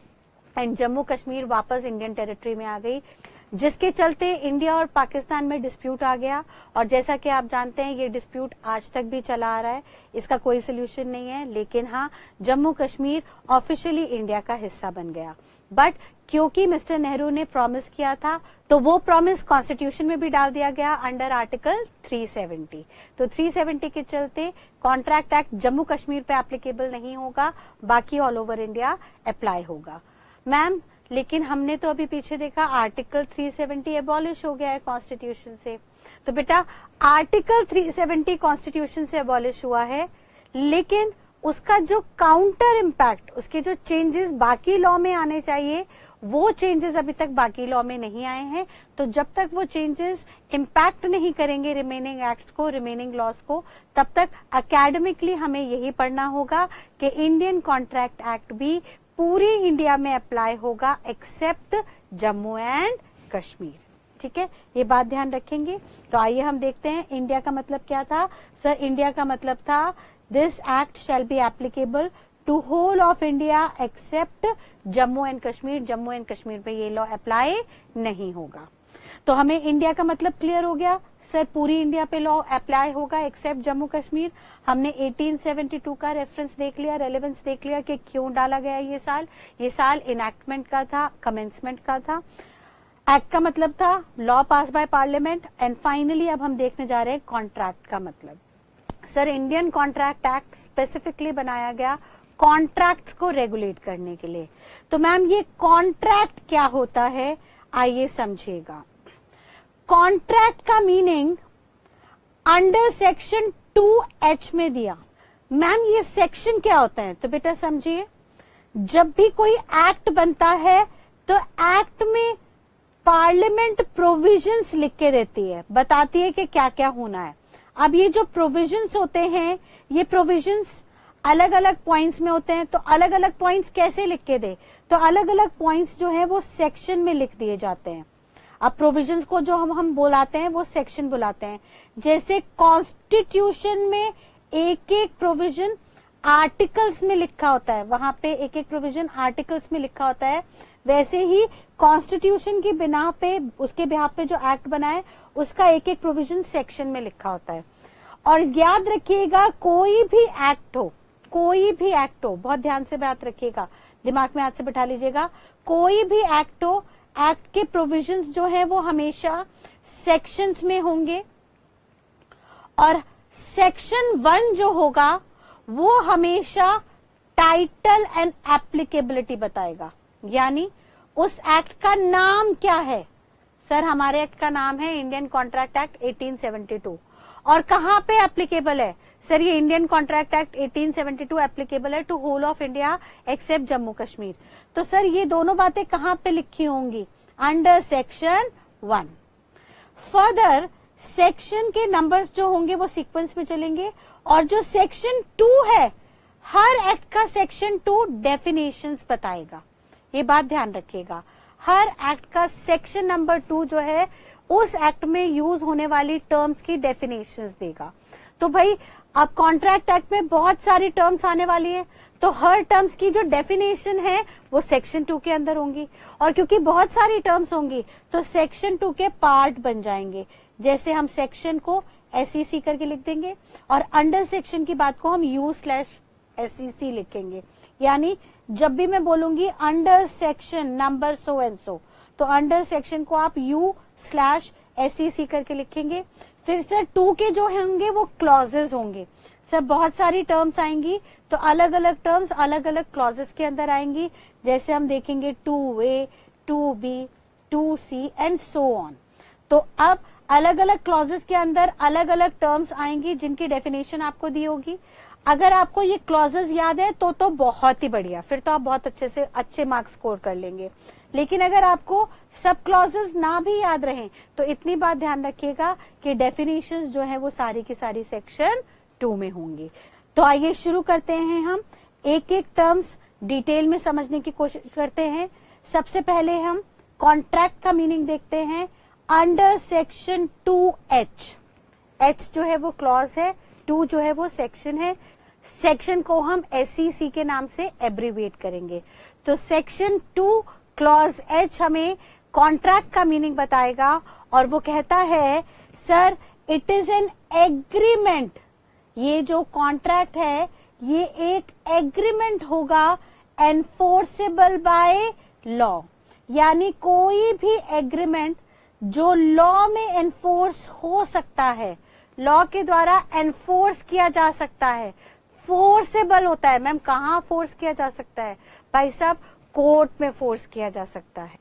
एंड जम्मू कश्मीर वापस इंडियन टेरिटरी में आ गई, जिसके चलते इंडिया और पाकिस्तान में डिस्प्यूट आ गया। और जैसा कि आप जानते हैं ये डिस्प्यूट आज तक भी चला आ रहा है, इसका कोई सोल्यूशन नहीं है। लेकिन हाँ, जम्मू कश्मीर ऑफिशियली इंडिया का हिस्सा बन गया। बट क्योंकि मिस्टर नेहरू ने प्रॉमिस किया था तो वो प्रॉमिस कॉन्स्टिट्यूशन में भी डाल दिया गया अंडर आर्टिकल 370। तो 370 के चलते कॉन्ट्रैक्ट एक्ट जम्मू कश्मीर पे एप्लीकेबल नहीं होगा, बाकी ऑल ओवर इंडिया अप्लाई होगा। मैम लेकिन हमने तो अभी पीछे देखा आर्टिकल 370 एबॉलिश हो गया है कॉन्स्टिट्यूशन से। तो बेटा आर्टिकल 370 कॉन्स्टिट्यूशन से एबॉलिश हुआ है, लेकिन उसका जो काउंटर इम्पैक्ट, उसके जो चेंजेस बाकी लॉ में आने चाहिए वो चेंजेस अभी तक बाकी लॉ में नहीं आए हैं। तो जब तक वो चेंजेस इम्पैक्ट नहीं करेंगे रिमेनिंग एक्ट्स को, रिमेनिंग लॉज को, तब तक एकेडमिकली हमें यही पढ़ना होगा कि इंडियन कॉन्ट्रैक्ट एक्ट भी पूरी इंडिया में अप्लाई होगा एक्सेप्ट जम्मू एंड कश्मीर। ठीक है, ये बात ध्यान रखेंगे। तो आइए हम देखते हैं इंडिया का मतलब क्या था। सर इंडिया का मतलब था this act shall be applicable to whole of India except Jammu and Kashmir. Jammu and Kashmir पे ये लॉ अप्लाई नहीं होगा। तो हमें इंडिया का मतलब क्लियर हो गया। सर पूरी इंडिया पे लॉ अप्लाई होगा एक्सेप्ट जम्मू कश्मीर। हमने 1872 का रेफरेंस देख लिया, रेलेवेंस देख लिया कि क्यों डाला गया ये साल। ये साल इनैक्टमेंट का था, कमेंसमेंट का था। एक्ट का मतलब था law pass by parliament. And finally अब हम देखने जा रहे हैं कॉन्ट्रैक्ट का मतलब। Sir Indian contract act specifically बनाया गया कॉन्ट्रैक्ट्स को रेगुलेट करने के लिए। तो मैम ये कॉन्ट्रैक्ट क्या होता है आइए समझिएगा। कॉन्ट्रैक्ट का मीनिंग अंडर सेक्शन 2H में दिया। मैम ये सेक्शन क्या होता है? तो बेटा समझिए, जब भी कोई एक्ट बनता है तो एक्ट में पार्लियामेंट प्रोविजंस लिख के देती है, बताती है कि क्या क्या होना है। अब ये जो प्रोविजंस होते हैं, ये प्रोविजंस अलग अलग पॉइंट्स में होते हैं। तो अलग अलग पॉइंट्स कैसे लिख के दे? तो अलग अलग पॉइंट्स जो है वो सेक्शन में लिख दिए जाते हैं। अब प्रोविजंस को जो हम बुलाते हैं वो सेक्शन बुलाते हैं। जैसे कॉन्स्टिट्यूशन में एक एक प्रोविजन आर्टिकल्स में लिखा होता है, वहां पे एक एक प्रोविजन आर्टिकल्स में लिखा होता है, वैसे ही कॉन्स्टिट्यूशन की बिना पे उसके बिहाफ पे जो एक्ट बना है उसका एक एक प्रोविजन सेक्शन में लिखा होता है। और याद रखिएगा कोई भी एक्ट हो, बहुत ध्यान से बात रखिएगा, दिमाग में हाथ से बैठा लीजिएगा, कोई भी एक्ट हो, एक्ट के प्रोविजंस जो है वो हमेशा सेक्शंस में होंगे और सेक्शन 1 जो होगा वो हमेशा टाइटल एंड एप्लीकेबिलिटी बताएगा। यानी उस एक्ट का नाम क्या है? सर हमारे एक्ट का नाम है इंडियन कॉन्ट्रैक्ट एक्ट 1872 और कहां पे एप्लीकेबल है? सर ये इंडियन कॉन्ट्रैक्ट एक्ट 1872 एप्लीकेबल है to whole of India except Jammu Kashmir. तो सर ये दोनों बातें कहां पे लिखी होंगी? Under section 1। फर्दर सेक्शन के नंबर्स जो होंगे वो सीक्वेंस में चलेंगे और जो सेक्शन 2 है, हर एक्ट का सेक्शन 2 डेफिनेशंस बताएगा। ये बात ध्यान रखिएगा, हर एक्ट का सेक्शन नंबर 2 जो है उस एक्ट में यूज होने वाली टर्म्स की डेफिनेशंस देगा। तो भाई अब कॉन्ट्रैक्ट एक्ट में बहुत सारी टर्म्स आने वाली है, तो हर टर्म्स की जो डेफिनेशन है वो सेक्शन 2 के अंदर होंगी और क्योंकि बहुत सारी टर्म्स होंगी तो सेक्शन 2 के पार्ट बन जाएंगे। जैसे हम सेक्शन को SEC करके लिख देंगे और अंडर सेक्शन की बात को हम U/SEC लिखेंगे। यानी जब भी मैं बोलूंगी under section number so and so, तो अंडर सेक्शन को आप U/SEC करके लिखेंगे। फिर सर 2 के जो होंगे वो क्लॉजेस होंगे। सर बहुत सारी टर्म्स आएंगी तो अलग अलग टर्म्स अलग अलग क्लॉजेस के अंदर आएंगी। जैसे हम देखेंगे 2A, 2B, 2C and so on. तो अब अलग अलग क्लॉजेस के अंदर अलग अलग टर्म्स आएंगी जिनकी डेफिनेशन आपको दी होगी। अगर आपको ये क्लॉजेस याद है तो बहुत ही बढ़िया, फिर तो आप बहुत अच्छे मार्क्स स्कोर कर लेंगे। लेकिन अगर आपको सब क्लॉजेस ना भी याद रहें तो इतनी बात ध्यान रखिएगा कि डेफिनेशंस जो है वो सारी की सारी सेक्शन 2 में होंगी। तो आइए शुरू करते हैं, हम एक एक टर्म्स डिटेल में समझने की कोशिश करते हैं। सबसे पहले हम कॉन्ट्रैक्ट का मीनिंग देखते हैं। अंडर सेक्शन 2H, H जो है वो क्लॉज है, 2 जो है वो सेक्शन है। सेक्शन को हम SEC के नाम से एब्रीविएट करेंगे। तो सेक्शन 2 क्लॉज H हमें कॉन्ट्रैक्ट का मीनिंग बताएगा और वो कहता है sir it is an agreement. ये जो कॉन्ट्रैक्ट है ये एक एग्रीमेंट होगा एनफोर्सेबल बाय लॉ। यानी कोई भी एग्रीमेंट जो लॉ में एनफोर्स हो सकता है, लॉ के द्वारा एनफोर्स किया जा सकता है, फोर्सेबल होता है। मैम कहाँ फोर्स किया जा सकता है? भाई साहब कोर्ट में फोर्स किया जा सकता है।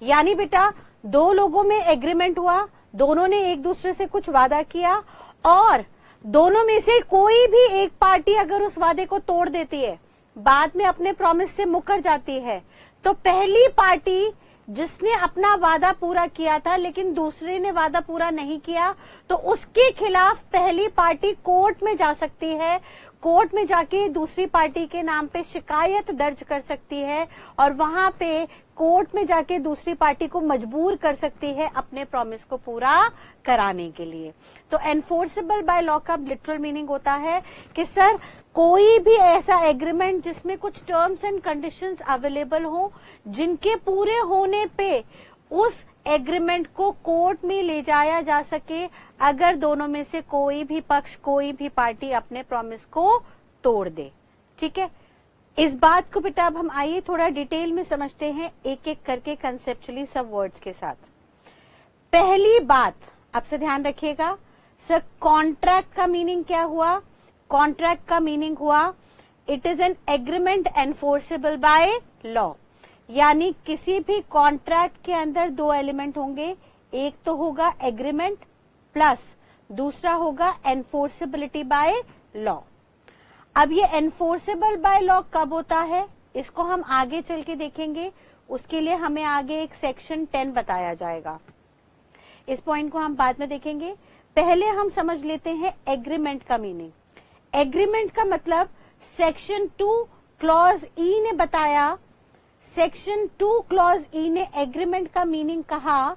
यानी बेटा 2 लोगों में एग्रीमेंट हुआ, दोनों ने एक दूसरे से कुछ वादा किया और दोनों में से कोई भी एक पार्टी अगर उस वादे को तोड़ देती है, बाद में अपने प्रॉमिस से मुकर जाती है, तो पहली पार्टी जिसने अपना वादा पूरा किया था लेकिन दूसरे ने वादा पूरा नहीं किया, तो उसके खिलाफ पहली पार्टी कोर्ट में जा सकती है। कोर्ट में जाके दूसरी पार्टी के नाम पे शिकायत दर्ज कर सकती है और वहां पे कोर्ट में जाके दूसरी पार्टी को मजबूर कर सकती है अपने प्रॉमिस को पूरा कराने के लिए। तो एनफोर्सेबल बाय लॉ का लिटरल मीनिंग होता है कि सर कोई भी ऐसा एग्रीमेंट जिसमें कुछ टर्म्स एंड कंडीशंस अवेलेबल हो, जिनके पूरे होने पे उस एग्रीमेंट को कोर्ट में ले जाया जा सके अगर दोनों में से कोई भी पक्ष, कोई भी पार्टी अपने प्रॉमिस को तोड़ दे। ठीक है, इस बात को बेटा अब हम आइए थोड़ा डिटेल में समझते हैं एक एक करके कंसेप्चुअली सब वर्ड्स के साथ। पहली बात आपसे ध्यान रखिएगा, सर कॉन्ट्रैक्ट का मीनिंग क्या हुआ? कॉन्ट्रैक्ट का मीनिंग हुआ it is an agreement enforceable by law. यानी किसी भी कॉन्ट्रैक्ट के अंदर 2 एलिमेंट होंगे, एक तो होगा एग्रीमेंट प्लस दूसरा होगा एनफोर्सेबिलिटी बाय लॉ। अब ये एनफोर्सेबल बाय लॉ कब होता है इसको हम आगे चल के देखेंगे, उसके लिए हमें आगे एक सेक्शन 10 बताया जाएगा। इस पॉइंट को हम बाद में देखेंगे, पहले हम समझ लेते हैं एग्रीमेंट का मीनिंग। एग्रीमेंट का मतलब सेक्शन 2 क्लॉज ई ने बताया, सेक्शन 2 क्लॉज ई ने एग्रीमेंट का मीनिंग कहा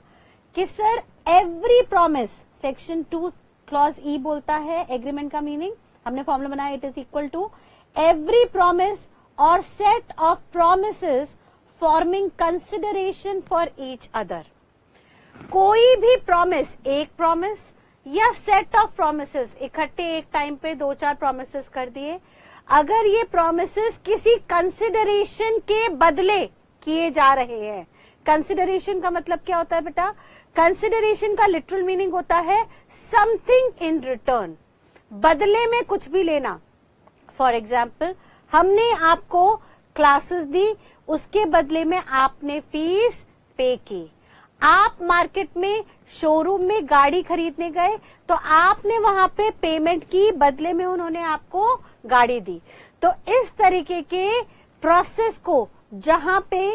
कि sir every promise, section 2 clause E बोलता है एग्रीमेंट का मीनिंग, हमने फॉर्मूला बनाया, it is equal to every promise और set of promises forming consideration for each other. कोई भी प्रॉमिस, एक प्रॉमिस या सेट ऑफ प्रोमिसेस, इकट्ठे एक टाइम पे 2-4 प्रोमिसेस कर दिए, अगर ये प्रोमिसेस किसी कंसिडरेशन के बदले किए जा रहे हैं। कंसिडरेशन का मतलब क्या होता है बेटा? कंसिडरेशन का लिटरल मीनिंग होता है समथिंग इन रिटर्न, बदले में कुछ भी लेना। फॉर एग्जाम्पल, हमने आपको क्लासेस दी, उसके बदले में आपने फीस पे की। आप मार्केट में शोरूम में गाड़ी खरीदने गए तो आपने वहां पे पेमेंट की, बदले में उन्होंने आपको गाड़ी दी। तो इस तरीके के प्रोसेस को जहां पे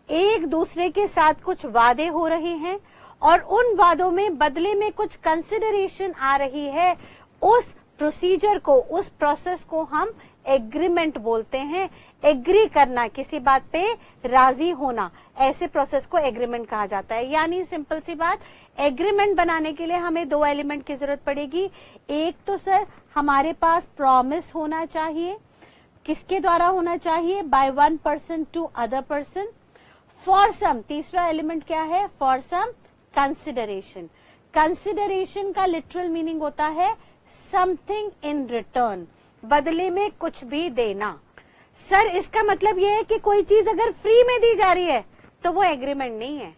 एक दूसरे के साथ कुछ वादे हो रहे हैं और उन वादों में बदले में कुछ कंसिडरेशन आ रही है, उस प्रोसीजर को, उस प्रोसेस को हम एग्रीमेंट बोलते हैं। एग्री करना, किसी बात पे राजी होना, ऐसे प्रोसेस को एग्रीमेंट कहा जाता है। यानी सिंपल सी बात, एग्रीमेंट बनाने के लिए हमें 2 एलिमेंट की जरूरत पड़ेगी। एक तो सर हमारे पास प्रॉमिस होना चाहिए, किसके द्वारा होना चाहिए? By one person to other person. For some, तीसरा एलिमेंट क्या है? For some consideration. कंसिडरेशन का लिटरल मीनिंग होता है समथिंग इन रिटर्न, बदले में कुछ भी देना। सर इसका मतलब यह है कि कोई चीज अगर फ्री में दी जा रही है तो वो एग्रीमेंट नहीं है।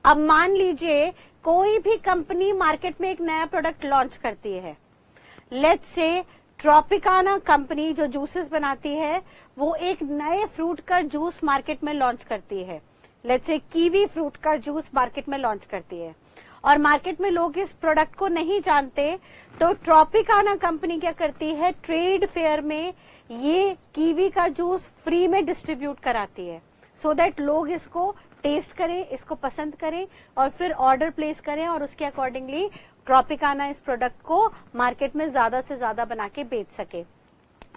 अब मान लीजिए कोई भी कंपनी मार्केट में एक नया प्रोडक्ट लॉन्च करती है, लेट्स से ट्रॉपिकाना कंपनी जो जूसेस बनाती है, वो एक नए फ्रूट का जूस मार्केट में लॉन्च करती है। लेट्स से कीवी फ्रूट का जूस मार्केट में लॉन्च करती है और मार्केट में लोग इस प्रोडक्ट को नहीं जानते, तो ट्रॉपिकाना कंपनी क्या करती है? ट्रेड फेयर में ये कीवी का जूस फ्री में डिस्ट्रीब्यूट कराती है, सो दैट लोग इसको टेस्ट करें, इसको पसंद करें और फिर ऑर्डर प्लेस करें और उसके अकॉर्डिंगली ट्रॉपिकाना इस प्रोडक्ट को मार्केट में ज्यादा से ज्यादा बना के बेच सके।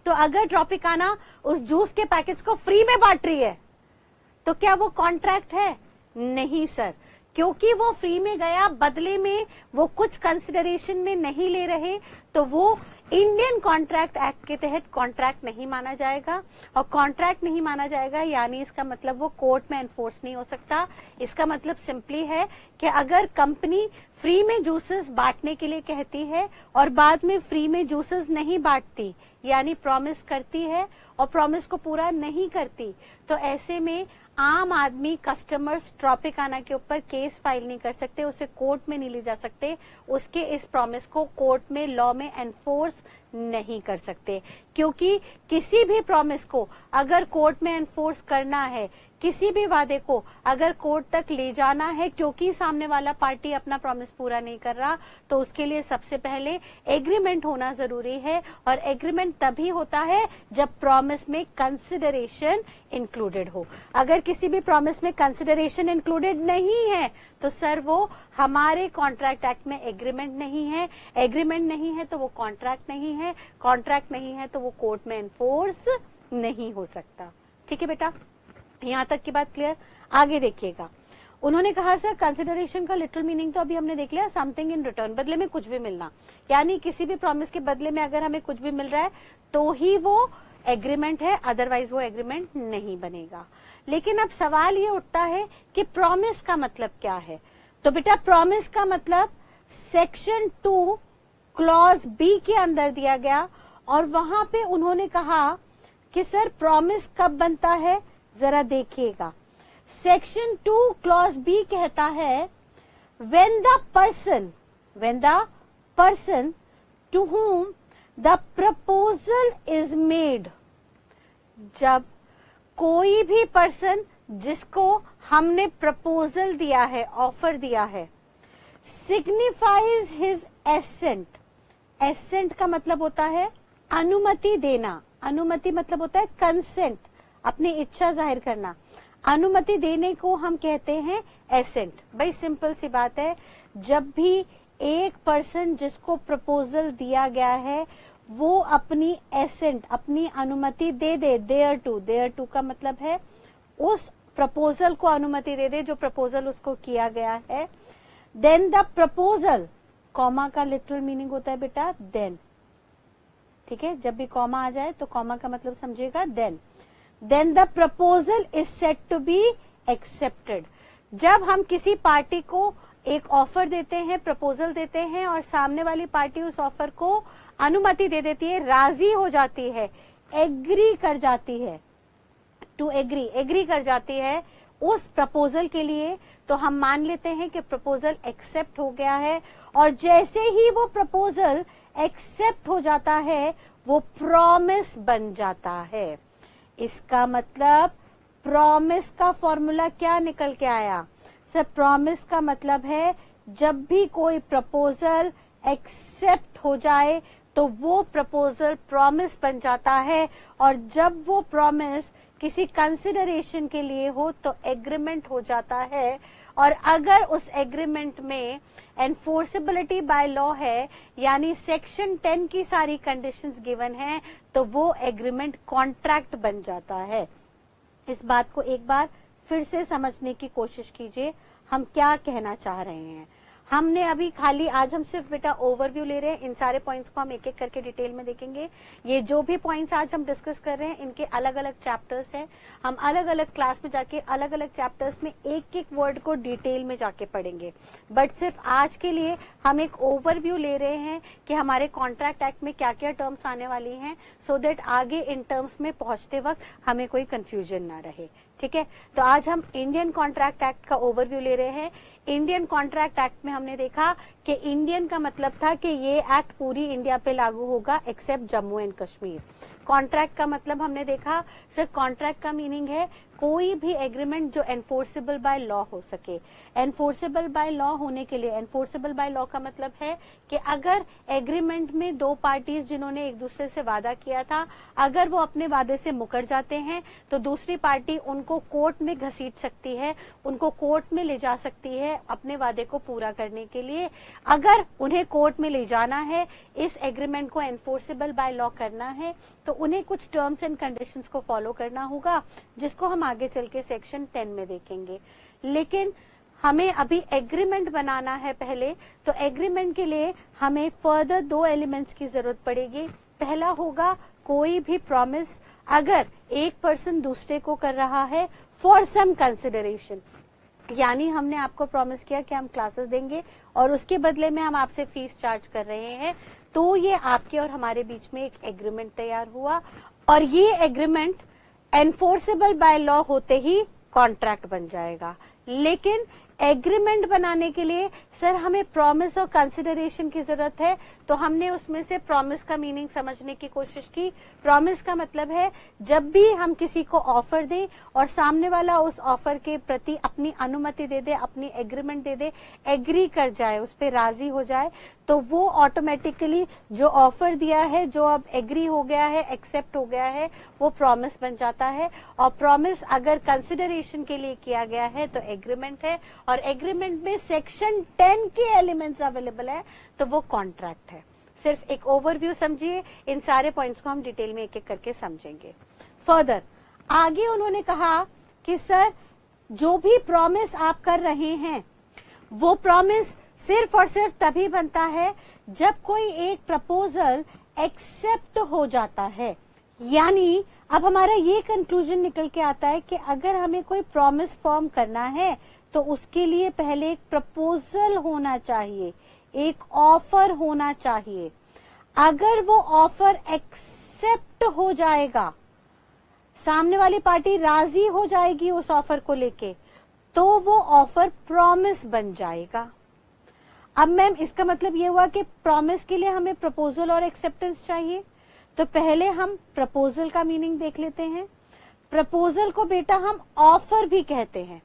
तो अगर ट्रॉपिकाना उस जूस के पैकेट्स को फ्री में बांट रही है तो क्या वो कॉन्ट्रैक्ट है? नहीं सर, क्योंकि वो फ्री में गया, बदले में वो कुछ कंसिडरेशन में नहीं ले रहे, तो वो इंडियन कॉन्ट्रैक्ट एक्ट के तहत कॉन्ट्रैक्ट नहीं माना जाएगा। और कॉन्ट्रैक्ट नहीं माना जाएगा यानी इसका मतलब वो कोर्ट में एनफोर्स नहीं हो सकता। इसका मतलब सिंपली है कि अगर कंपनी फ्री में जूसेस बांटने के लिए कहती है और बाद में फ्री में जूसेस नहीं बांटती, यानी प्रॉमिस करती है और प्रॉमिस को पूरा नहीं करती, तो ऐसे में आम आदमी, कस्टमर्स ट्रॉपिकाना के ऊपर केस फाइल नहीं कर सकते, उसे कोर्ट में नहीं ले जा सकते, उसके इस प्रॉमिस को कोर्ट में, लॉ में एनफोर्स नहीं कर सकते। क्योंकि किसी भी प्रॉमिस को अगर कोर्ट में एनफोर्स करना है, किसी भी वादे को अगर कोर्ट तक ले जाना है क्योंकि सामने वाला पार्टी अपना प्रॉमिस पूरा नहीं कर रहा, तो उसके लिए सबसे पहले एग्रीमेंट होना जरूरी है। और एग्रीमेंट तभी होता है जब प्रॉमिस में कंसिडरेशन इंक्लूडेड हो। अगर किसी भी प्रॉमिस में कंसिडरेशन इंक्लूडेड नहीं है तो सर वो हमारे कॉन्ट्रैक्ट एक्ट में एग्रीमेंट नहीं है। एग्रीमेंट नहीं है तो वो कॉन्ट्रैक्ट नहीं है, कॉन्ट्रैक्ट नहीं है तो वो कोर्ट में एनफोर्स नहीं हो सकता। ठीक है बेटा, यहां तक की बात क्लियर? आगे देखिएगा, उन्होंने कहा सर कंसिडरेशन का लिटरल मीनिंग तो अभी हमने देख लिया, समथिंग इन रिटर्न, बदले में कुछ भी मिलना। यानी किसी भी प्रॉमिस के बदले में अगर हमें कुछ भी मिल रहा है तो ही वो एग्रीमेंट है, अदरवाइज वो एग्रीमेंट नहीं बनेगा। लेकिन अब सवाल ये उठता है कि प्रॉमिस का मतलब क्या है? तो बेटा प्रॉमिस का मतलब सेक्शन 2 क्लॉज बी के अंदर दिया गया और वहां पे उन्होंने कहा कि सर प्रॉमिस कब बनता है, जरा देखिएगा। सेक्शन 2 क्लॉज बी कहता है when the person to whom the proposal is made, जब कोई भी पर्सन जिसको हमने प्रपोजल दिया है, ऑफर दिया है, signifies his assent, assent का मतलब होता है अनुमति देना, अनुमति मतलब होता है कंसेंट, अपनी इच्छा जाहिर करना, अनुमति देने को हम कहते हैं एसेंट। भाई सिंपल सी बात है, जब भी एक पर्सन जिसको प्रपोजल दिया गया है वो अपनी एसेंट, अपनी अनुमति दे दे, देयर टू का मतलब है उस प्रपोजल को अनुमति दे दे जो प्रपोजल उसको किया गया है, देन द प्रपोजल, कॉमा का लिटरल मीनिंग होता है बेटा देन, ठीक है, जब भी कॉमा आ जाए तो कॉमा का मतलब समझिएगा then the proposal is set to be accepted. जब हम किसी पार्टी को एक ऑफर देते हैं, प्रपोजल देते हैं और सामने वाली पार्टी उस ऑफर को अनुमति दे देती है, राजी हो जाती है, एग्री कर जाती है, टू एग्री कर जाती है उस प्रपोजल के लिए, तो हम मान लेते हैं कि प्रपोजल एक्सेप्ट हो गया है। और जैसे ही वो प्रपोजल एक्सेप्ट हो जाता है वो प्रॉमिस बन जाता है। इसका मतलब प्रॉमिस का फॉर्मूला क्या निकल के आया सर? प्रॉमिस का मतलब है जब भी कोई प्रपोजल एक्सेप्ट हो जाए तो वो प्रपोजल प्रॉमिस बन जाता है, और जब वो प्रॉमिस किसी कंसिडरेशन के लिए हो तो एग्रीमेंट हो जाता है। और अगर उस एग्रीमेंट में एनफोर्सेबिलिटी बाय लॉ है, यानी सेक्शन 10 की सारी कंडीशंस गिवन है, तो वो एग्रीमेंट कॉन्ट्रैक्ट बन जाता है। इस बात को एक बार फिर से समझने की कोशिश कीजिए, हम क्या कहना चाह रहे हैं। हमने अभी खाली, आज हम सिर्फ बेटा ओवरव्यू ले रहे हैं, इन सारे पॉइंट्स को हम एक एक करके डिटेल में देखेंगे। ये जो भी पॉइंट्स आज हम डिस्कस कर रहे हैं इनके अलग अलग चैप्टर्स हैं, हम अलग अलग क्लास में जाके अलग अलग चैप्टर्स में एक एक वर्ड को डिटेल में जाके पढ़ेंगे। बट सिर्फ आज के लिए हम एक ओवरव्यू ले रहे हैं कि हमारे कॉन्ट्रैक्ट एक्ट में क्या क्या टर्म्स आने वाली हैं, सो दैट आगे इन टर्म्स में पहुंचते वक्त हमें कोई कंफ्यूजन ना रहे। ठीक है, तो आज हम इंडियन कॉन्ट्रैक्ट एक्ट का ओवरव्यू ले रहे हैं। इंडियन कॉन्ट्रैक्ट एक्ट में हमने देखा कि इंडियन का मतलब था कि ये एक्ट पूरी इंडिया पे लागू होगा except Jammu and Kashmir. Contract का मतलब हमने देखा सर, कॉन्ट्रैक्ट का मीनिंग है कोई भी एग्रीमेंट जो एनफोर्सेबल बाय लॉ हो सके। एनफोर्सेबल बाय लॉ होने के लिए, एनफोर्सेबल बाय लॉ का मतलब है कि अगर एग्रीमेंट में दो पार्टीज जिन्होंने एक दूसरे से वादा किया था, अगर वो अपने वादे से मुकर जाते हैं तो दूसरी पार्टी उनको कोर्ट में घसीट सकती है, उनको कोर्ट में ले जा सकती है अपने वादे को पूरा करने के लिए। अगर उन्हें कोर्ट में ले जाना है, इस एग्रीमेंट को एनफोर्सेबल बाय लॉ करना है, तो उन्हें कुछ टर्म्स एंड कंडीशंस को फॉलो करना होगा, जिसको हम आगे चल के सेक्शन 10 में देखेंगे। लेकिन हमें अभी एग्रीमेंट बनाना है पहले, तो एग्रीमेंट के लिए हमें फर्दर 2 एलिमेंट्स की जरूरत पड़ेगी। पहला होगा कोई भी प्रॉमिस अगर एक पर्सन दूसरे को कर रहा है फॉर सम कंसिडरेशन, यानी हमने आपको प्रॉमिस किया कि हम क्लासेस देंगे और उसके बदले में हम आपसे फीस चार्ज कर रहे हैं, तो ये आपके और हमारे बीच में एक एग्रीमेंट तैयार हुआ, और ये एग्रीमेंट एनफोर्सेबल बाय लॉ होते ही कॉन्ट्रैक्ट बन जाएगा। लेकिन एग्रीमेंट बनाने के लिए सर हमें प्रॉमिस और कंसिडरेशन की जरूरत है, तो हमने उसमें से प्रॉमिस का मीनिंग समझने की कोशिश की। प्रॉमिस का मतलब है जब भी हम किसी को ऑफर दें और सामने वाला उस ऑफर के प्रति अपनी अनुमति दे दे, अपनी एग्रीमेंट दे दे, एग्री कर जाए, उस पर राजी हो जाए, तो वो ऑटोमेटिकली जो ऑफर दिया है, जो अब एग्री हो गया है, एक्सेप्ट हो गया है, वो प्रॉमिस बन जाता है। और प्रॉमिस अगर कंसिडरेशन के लिए किया गया है तो एग्रीमेंट है, और एग्रीमेंट में सेक्शन 10 के एलिमेंट्स अवेलेबल है, तो वो कॉन्ट्रैक्ट है। सिर्फ एक ओवरव्यू समझिए, इन सारे पॉइंट्स को हम डिटेल में एक एक करके समझेंगे। फर्दर आगे उन्होंने कहा कि सर जो भी प्रॉमिस आप कर रहे हैं वो प्रॉमिस सिर्फ और सिर्फ तभी बनता है जब कोई एक प्रपोजल एक्सेप्ट हो जाता है। यानी अब हमारा ये कंक्लूजन निकल के आता है कि अगर हमें कोई प्रॉमिस फॉर्म करना है तो उसके लिए पहले एक प्रपोजल होना चाहिए, एक ऑफर होना चाहिए। अगर वो ऑफर एक्सेप्ट हो जाएगा, सामने वाली पार्टी राजी हो जाएगी उस ऑफर को लेके, तो वो ऑफर प्रॉमिस बन जाएगा। अब मैम इसका मतलब ये हुआ कि प्रॉमिस के लिए हमें प्रपोजल और एक्सेप्टेंस चाहिए, तो पहले हम प्रपोजल का मीनिंग देख लेते हैं। प्रपोजल को बेटा हम ऑफर भी कहते हैं,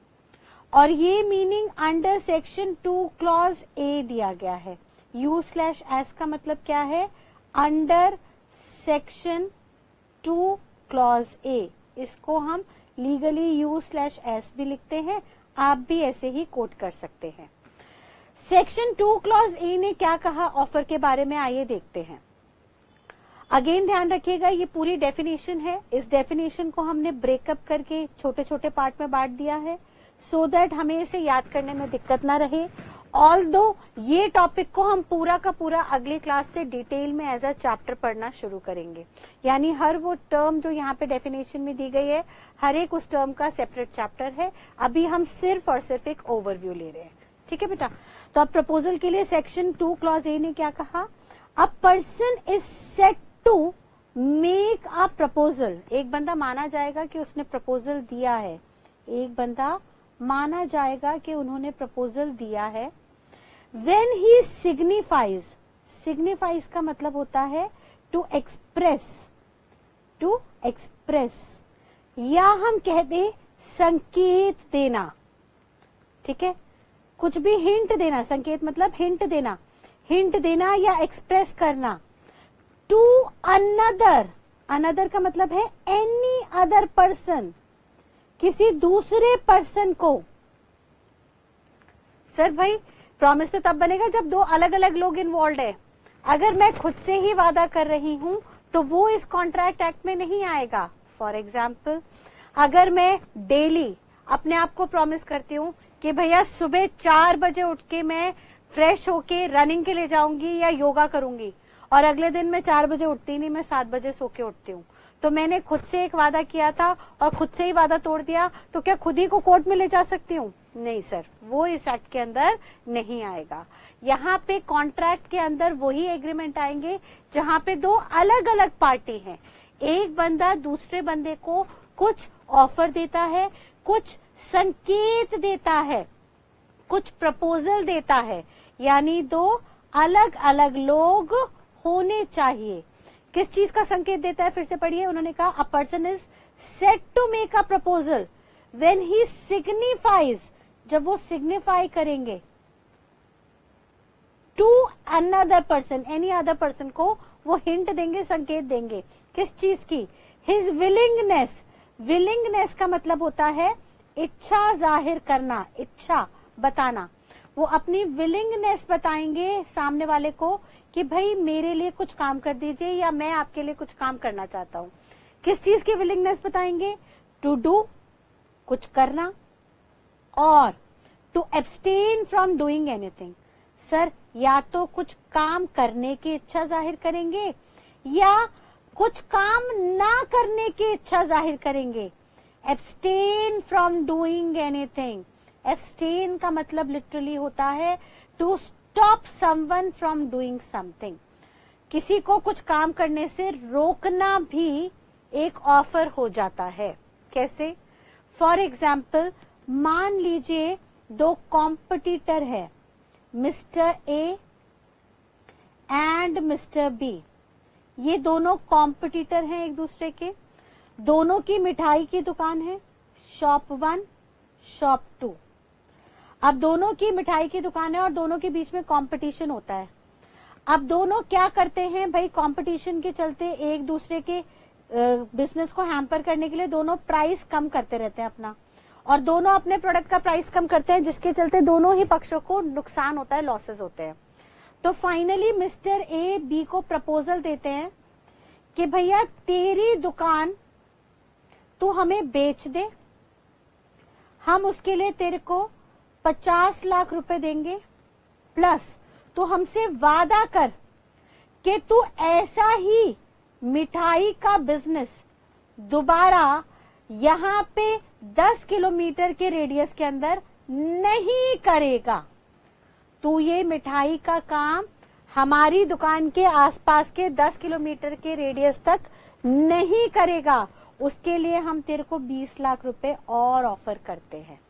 और ये meaning under section 2 clause A दिया गया है। U/S का मतलब क्या है? अंडर सेक्शन 2 क्लॉज ए, इसको हम लीगली U/S भी लिखते हैं, आप भी ऐसे ही कोट कर सकते हैं। सेक्शन 2 क्लॉज ए ने क्या कहा ऑफर के बारे में, आइए देखते हैं। अगेन ध्यान रखिएगा ये पूरी डेफिनेशन है, इस डेफिनेशन को हमने ब्रेकअप करके छोटे छोटे पार्ट में बांट दिया है, सो दैट हमें इसे याद करने में दिक्कत ना रहे। ऑल्दो ये टॉपिक को हम पूरा का पूरा अगली क्लास से डिटेल में एज अ चैप्टर पढ़ना शुरू करेंगे, यानी हर वो टर्म जो यहाँ पे डेफिनेशन में दी गई है, हर एक उस टर्म का सेपरेट चैप्टर है। अभी हम सिर्फ और सिर्फ एक ओवरव्यू ले रहे हैं, ठीक है बेटा। तो अब प्रपोजल के लिए सेक्शन 2 क्लॉज ए ने क्या कहा, a person is set to make a proposal. एक बंदा माना जाएगा कि उसने प्रपोजल दिया है, एक बंदा माना जाएगा कि उन्होंने प्रपोजल दिया है। When he signifies, signifies का मतलब होता है to express, to express, या हम कहते संकेत देना, ठीक है, कुछ भी हिंट देना, संकेत मतलब हिंट देना, हिंट देना या एक्सप्रेस करना। टू अनदर, अनदर का मतलब है एनी अदर पर्सन, किसी दूसरे पर्सन को। सर भाई प्रॉमिस तो तब बनेगा जब दो अलग अलग लोग इन्वॉल्व है। अगर मैं खुद से ही वादा कर रही हूं तो वो इस कॉन्ट्रैक्ट एक्ट में नहीं आएगा। फॉर एग्जाम्पल, अगर मैं डेली अपने आप को प्रॉमिस करती हूँ कि भैया सुबह 4 बजे उठ के मैं फ्रेश होके रनिंग के लिए जाऊंगी या योगा करूंगी, और अगले दिन मैं 4 बजे उठती नहीं, मैं 7 बजे सो के उठती हूँ, तो मैंने खुद से एक वादा किया था और खुद से ही वादा तोड़ दिया, तो क्या खुद ही को कोर्ट में ले जा सकती हूँ? नहीं सर, वो इस एक्ट के अंदर नहीं आएगा। यहाँ पे कॉन्ट्रैक्ट के अंदर वही एग्रीमेंट आएंगे जहाँ पे दो अलग अलग पार्टी हैं। एक बंदा दूसरे बंदे को कुछ ऑफर देता है, कुछ संकेत देता है, कुछ प्रपोजल देता है, यानी दो अलग अलग लोग होने चाहिए। किस चीज का संकेत देता है? फिर से पढ़िए, उन्होंने कहा a person is set to make a proposal when he signifies, जब वो सिग्निफाई करेंगे to another person, any other person को वो हिंट देंगे, संकेत देंगे। किस चीज की? His willingness. विलिंगनेस का मतलब होता है इच्छा जाहिर करना, इच्छा बताना। वो अपनी विलिंगनेस बताएंगे सामने वाले को कि भाई मेरे लिए कुछ काम कर दीजिए या मैं आपके लिए कुछ काम करना चाहता हूँ। किस चीज की विलिंगनेस बताएंगे? टू डू, कुछ करना, और to abstain from doing anything. Sir, या तो कुछ काम करने की इच्छा जाहिर करेंगे या कुछ काम ना करने की इच्छा जाहिर करेंगे। Abstain from doing anything. Abstain का मतलब लिटरली होता है to stop someone from doing something. किसी को कुछ काम करने से रोकना भी एक ऑफर हो जाता है। कैसे? फॉर एग्जाम्पल, मान लीजिए दो कॉम्पिटिटर है, mister A and mister B. ये दोनों कॉम्पिटिटर हैं एक दूसरे के। दोनों की मिठाई की दुकान है, शॉप 1, शॉप 2। अब दोनों की मिठाई की दुकान है और दोनों के बीच में कंपटीशन होता है। अब दोनों क्या करते हैं भाई, कंपटीशन के चलते एक दूसरे के बिजनेस को हैम्पर करने के लिए दोनों प्राइस कम करते रहते हैं अपना, और दोनों अपने प्रोडक्ट का प्राइस कम करते हैं, जिसके चलते दोनों ही पक्षों को नुकसान होता है, लॉसेस होते हैं। तो फाइनली मिस्टर ए बी को प्रपोजल देते हैं कि भैया तेरी दुकान तू हमें बेच दे, हम उसके लिए तेरे को 50 लाख रुपए देंगे, प्लस तू हमसे वादा कर कि तू ऐसा ही मिठाई का बिजनेस दोबारा यहाँ पे 10 किलोमीटर के रेडियस के अंदर नहीं करेगा। तू ये मिठाई का काम हमारी दुकान के आसपास के 10 किलोमीटर के रेडियस तक नहीं करेगा। उसके लिए हम तेरे को 20 लाख रुपए और ऑफर करते हैं।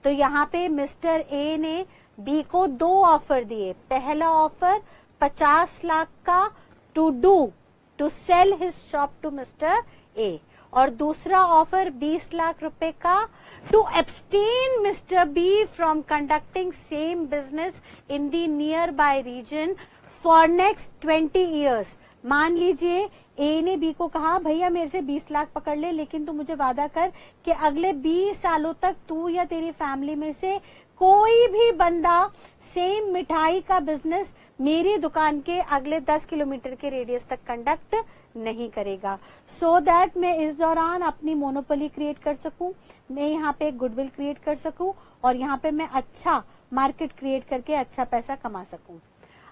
तो यहाँ पे मिस्टर ए ने बी को 2 ऑफर दिए। पहला ऑफर 50 लाख का to sell his shop to mister A, और दूसरा ऑफर 20 लाख रुपए का to abstain mister B from conducting same business in the nearby region for next 20 years. मान लीजिए ए ने बी को कहा भैया मेरे से 20 लाख पकड़ ले, लेकिन तू मुझे वादा कर कि अगले 20 सालों तक तू या तेरी फैमिली में से कोई भी बंदा सेम मिठाई का बिजनेस मेरी दुकान के अगले 10 किलोमीटर के रेडियस तक कंडक्ट नहीं करेगा, सो दैट मैं इस दौरान अपनी मोनोपोली क्रिएट कर सकूं, मैं यहाँ पे गुडविल क्रिएट कर सकूं, और यहाँ पे मैं अच्छा मार्केट क्रिएट करके अच्छा पैसा कमा सकूं।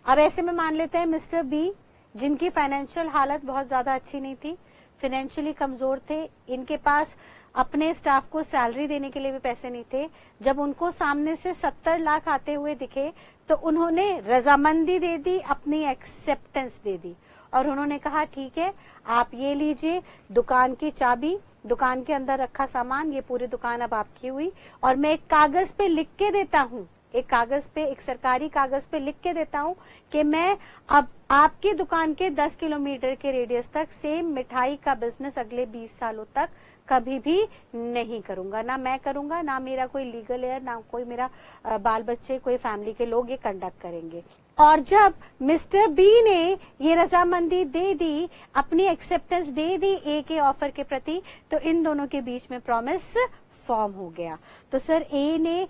अब ऐसे में मान लेते हैं मिस्टर बी, जिनकी फाइनेंशियल हालत बहुत ज्यादा अच्छी नहीं थी, फाइनेंशियली कमजोर थे, इनके पास अपने स्टाफ को सैलरी देने के लिए भी पैसे नहीं थे। जब उनको सामने से 70 लाख आते हुए दिखे तो उन्होंने रजामंदी दे दी, अपनी एक्सेप्टेंस दे दी और उन्होंने कहा ठीक है, आप ये लीजिए दुकान की चाबी, दुकान के अंदर रखा सामान, ये पूरी दुकान अब आपकी हुई और मैं एक कागज पे लिख के देता हूँ, एक कागज पे, एक सरकारी कागज पे लिख के देता हूँ कि मैं अब आपकी दुकान के 10 किलोमीटर के रेडियस तक सेम मिठाई का बिजनेस अगले 20 सालों तक कभी भी नहीं करूंगा, ना मैं करूंगा, ना मेरा कोई लीगल एयर, ना कोई मेरा बाल बच्चे, कोई फैमिली के लोग ये कंडक्ट करेंगे। और जब मिस्टर बी ने ये रजामंदी दे दी, अपनी एक्सेप्टेंस दे दी ए के ऑफर के प्रति, तो इन दोनों के बीच में प्रॉमिस फॉर्म हो गया। तो सर ए ने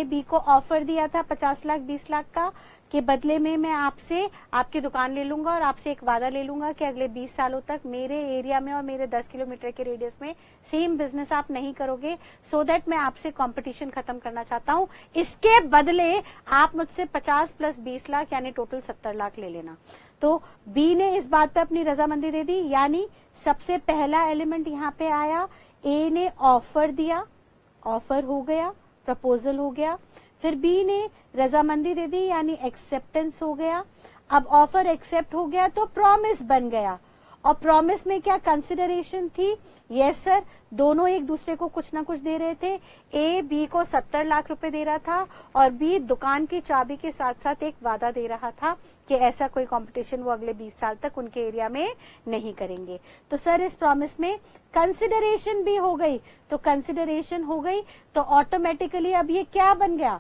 बी को ऑफर दिया था 50 लाख 20 लाख का कि बदले में मैं आपसे आपकी दुकान ले लूंगा और आपसे एक वादा ले लूंगा कि अगले 20 सालों तक मेरे एरिया में और मेरे 10 किलोमीटर के रेडियस में सेम बिजनेस आप नहीं करोगे, सो दैट मैं आपसे कंपटीशन खत्म करना चाहता हूं। इसके बदले आप मुझसे 50 प्लस 20 लाख यानी टोटल 70 लाख ले लेना। तो बी ने इस बात पे अपनी रजामंदी दे दी, यानी सबसे पहला एलिमेंट यहाँ पे आया, ए ने ऑफर दिया, ऑफर हो गया, प्रपोजल हो गया, फिर बी ने रजामंदी दे दी यानी एक्सेप्टेंस हो गया। अब ऑफर एक्सेप्ट हो गया तो प्रॉमिस बन गया, और प्रॉमिस में क्या कंसिडरेशन थी? यस सर, दोनों एक दूसरे को कुछ ना कुछ दे रहे थे। ए बी को 70 लाख रुपए दे रहा था और बी दुकान की चाबी के साथ साथ एक वादा दे रहा था कि ऐसा कोई कंपटीशन वो अगले 20 साल तक उनके एरिया में नहीं करेंगे। तो सर इस प्रॉमिस में कंसिडरेशन भी हो गई, तो कंसिडरेशन हो गई तो ऑटोमेटिकली अब ये क्या बन गया?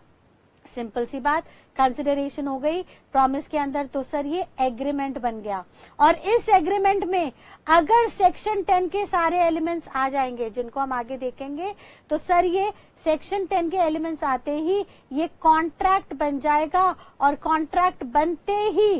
सिंपल सी बात, कंसिडरेशन हो गई प्रॉमिस के अंदर, तो सर ये एग्रीमेंट बन गया। और इस एग्रीमेंट में अगर सेक्शन 10 के सारे एलिमेंट्स आ जाएंगे, जिनको हम आगे देखेंगे, तो सर ये सेक्शन 10 के एलिमेंट्स आते ही ये कॉन्ट्रैक्ट बन जाएगा और कॉन्ट्रैक्ट बनते ही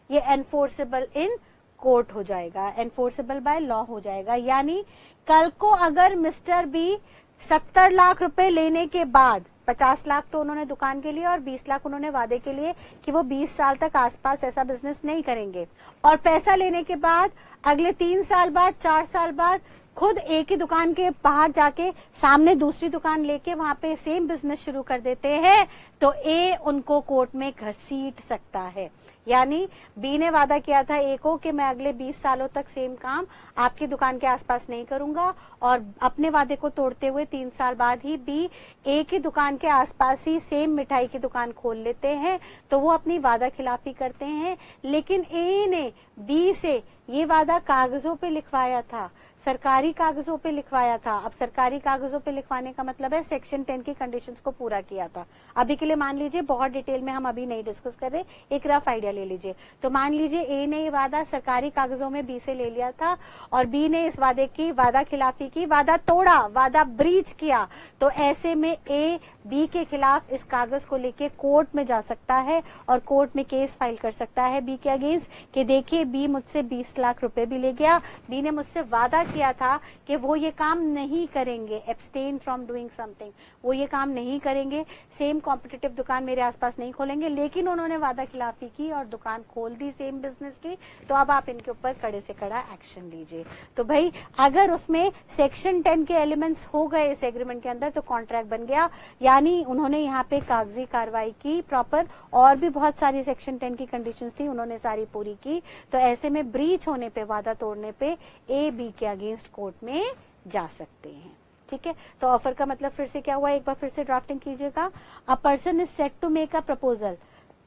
ये एनफोर्सेबल इन कोर्ट हो जाएगा, एनफोर्सेबल बाय लॉ हो जाएगा। यानी कल को अगर मिस्टर बी 70 लाख रुपए लेने के बाद 50 लाख तो उन्होंने दुकान के लिए और 20 लाख उन्होंने वादे के लिए कि वो 20 साल तक आसपास ऐसा बिजनेस नहीं करेंगे, और पैसा लेने के बाद अगले 3 साल बाद 4 साल बाद खुद एक ही दुकान के बाहर जाके सामने दूसरी दुकान लेके वहां पे सेम बिजनेस शुरू कर देते हैं, तो ए उनको कोर्ट में घसीट सकता है। यानी बी ने वादा किया था ए को कि मैं अगले 20 सालों तक सेम काम आपकी दुकान के आसपास नहीं करूंगा, और अपने वादे को तोड़ते हुए 3 साल बाद ही बी ए की दुकान के आसपास ही सेम मिठाई की दुकान खोल लेते हैं, तो वो अपनी वादा खिलाफी करते हैं। लेकिन ए ने बी से ये वादा कागजों पे लिखवाया था, सरकारी कागजों पे लिखवाया था। अब सरकारी कागजों पे लिखवाने का मतलब है सेक्शन 10 की कंडीशंस को पूरा किया था। अभी के लिए मान लीजिए, बहुत डिटेल में हम अभी नहीं डिस्कस कर रहे, एक रफ आइडिया ले लीजिए। तो मान लीजिए ए ने ये वादा सरकारी कागजों में बी से ले लिया था और बी ने इस वादे की वादा खिलाफी की, वादा तोड़ा, वादा ब्रीच किया, तो ऐसे में ए बी के खिलाफ इस कागज को लेके कोर्ट में जा सकता है और कोर्ट में केस फाइल कर सकता है बी के अगेंस्ट कि देखिए बी मुझसे 20 लाख रुपए भी ले गया, बी ने मुझसे वादा किया था कि वो ये काम नहीं करेंगे, एब्सटेन फ्रॉम डूइंग समथिंग, वो ये काम नहीं करेंगे, सेम कॉम्पिटिटिव दुकान मेरे आसपास नहीं खोलेंगे, लेकिन उन्होंने वादा खिलाफी की और दुकान खोल दी सेम बिजनेस की, तो अब आप इनके ऊपर कड़े से कड़ा एक्शन लीजिए। तो भाई अगर उसमें सेक्शन 10 के एलिमेंट्स हो गए इस एग्रीमेंट के अंदर तो कॉन्ट्रैक्ट बन गया, यानी उन्होंने यहाँ पे कागजी कार्रवाई की प्रॉपर, और भी बहुत सारी सेक्शन 10 की कंडीशंस थी उन्होंने सारी पूरी की। तो ऐसे में ब्रीच होने पे, वादा तोड़ने पे ए बी के अगेंस्ट कोर्ट में जा सकते हैं। ठीक है, तो ऑफर का मतलब फिर से क्या हुआ, एक बार फिर से ड्राफ्टिंग कीजिएगा। A person is set to make a proposal,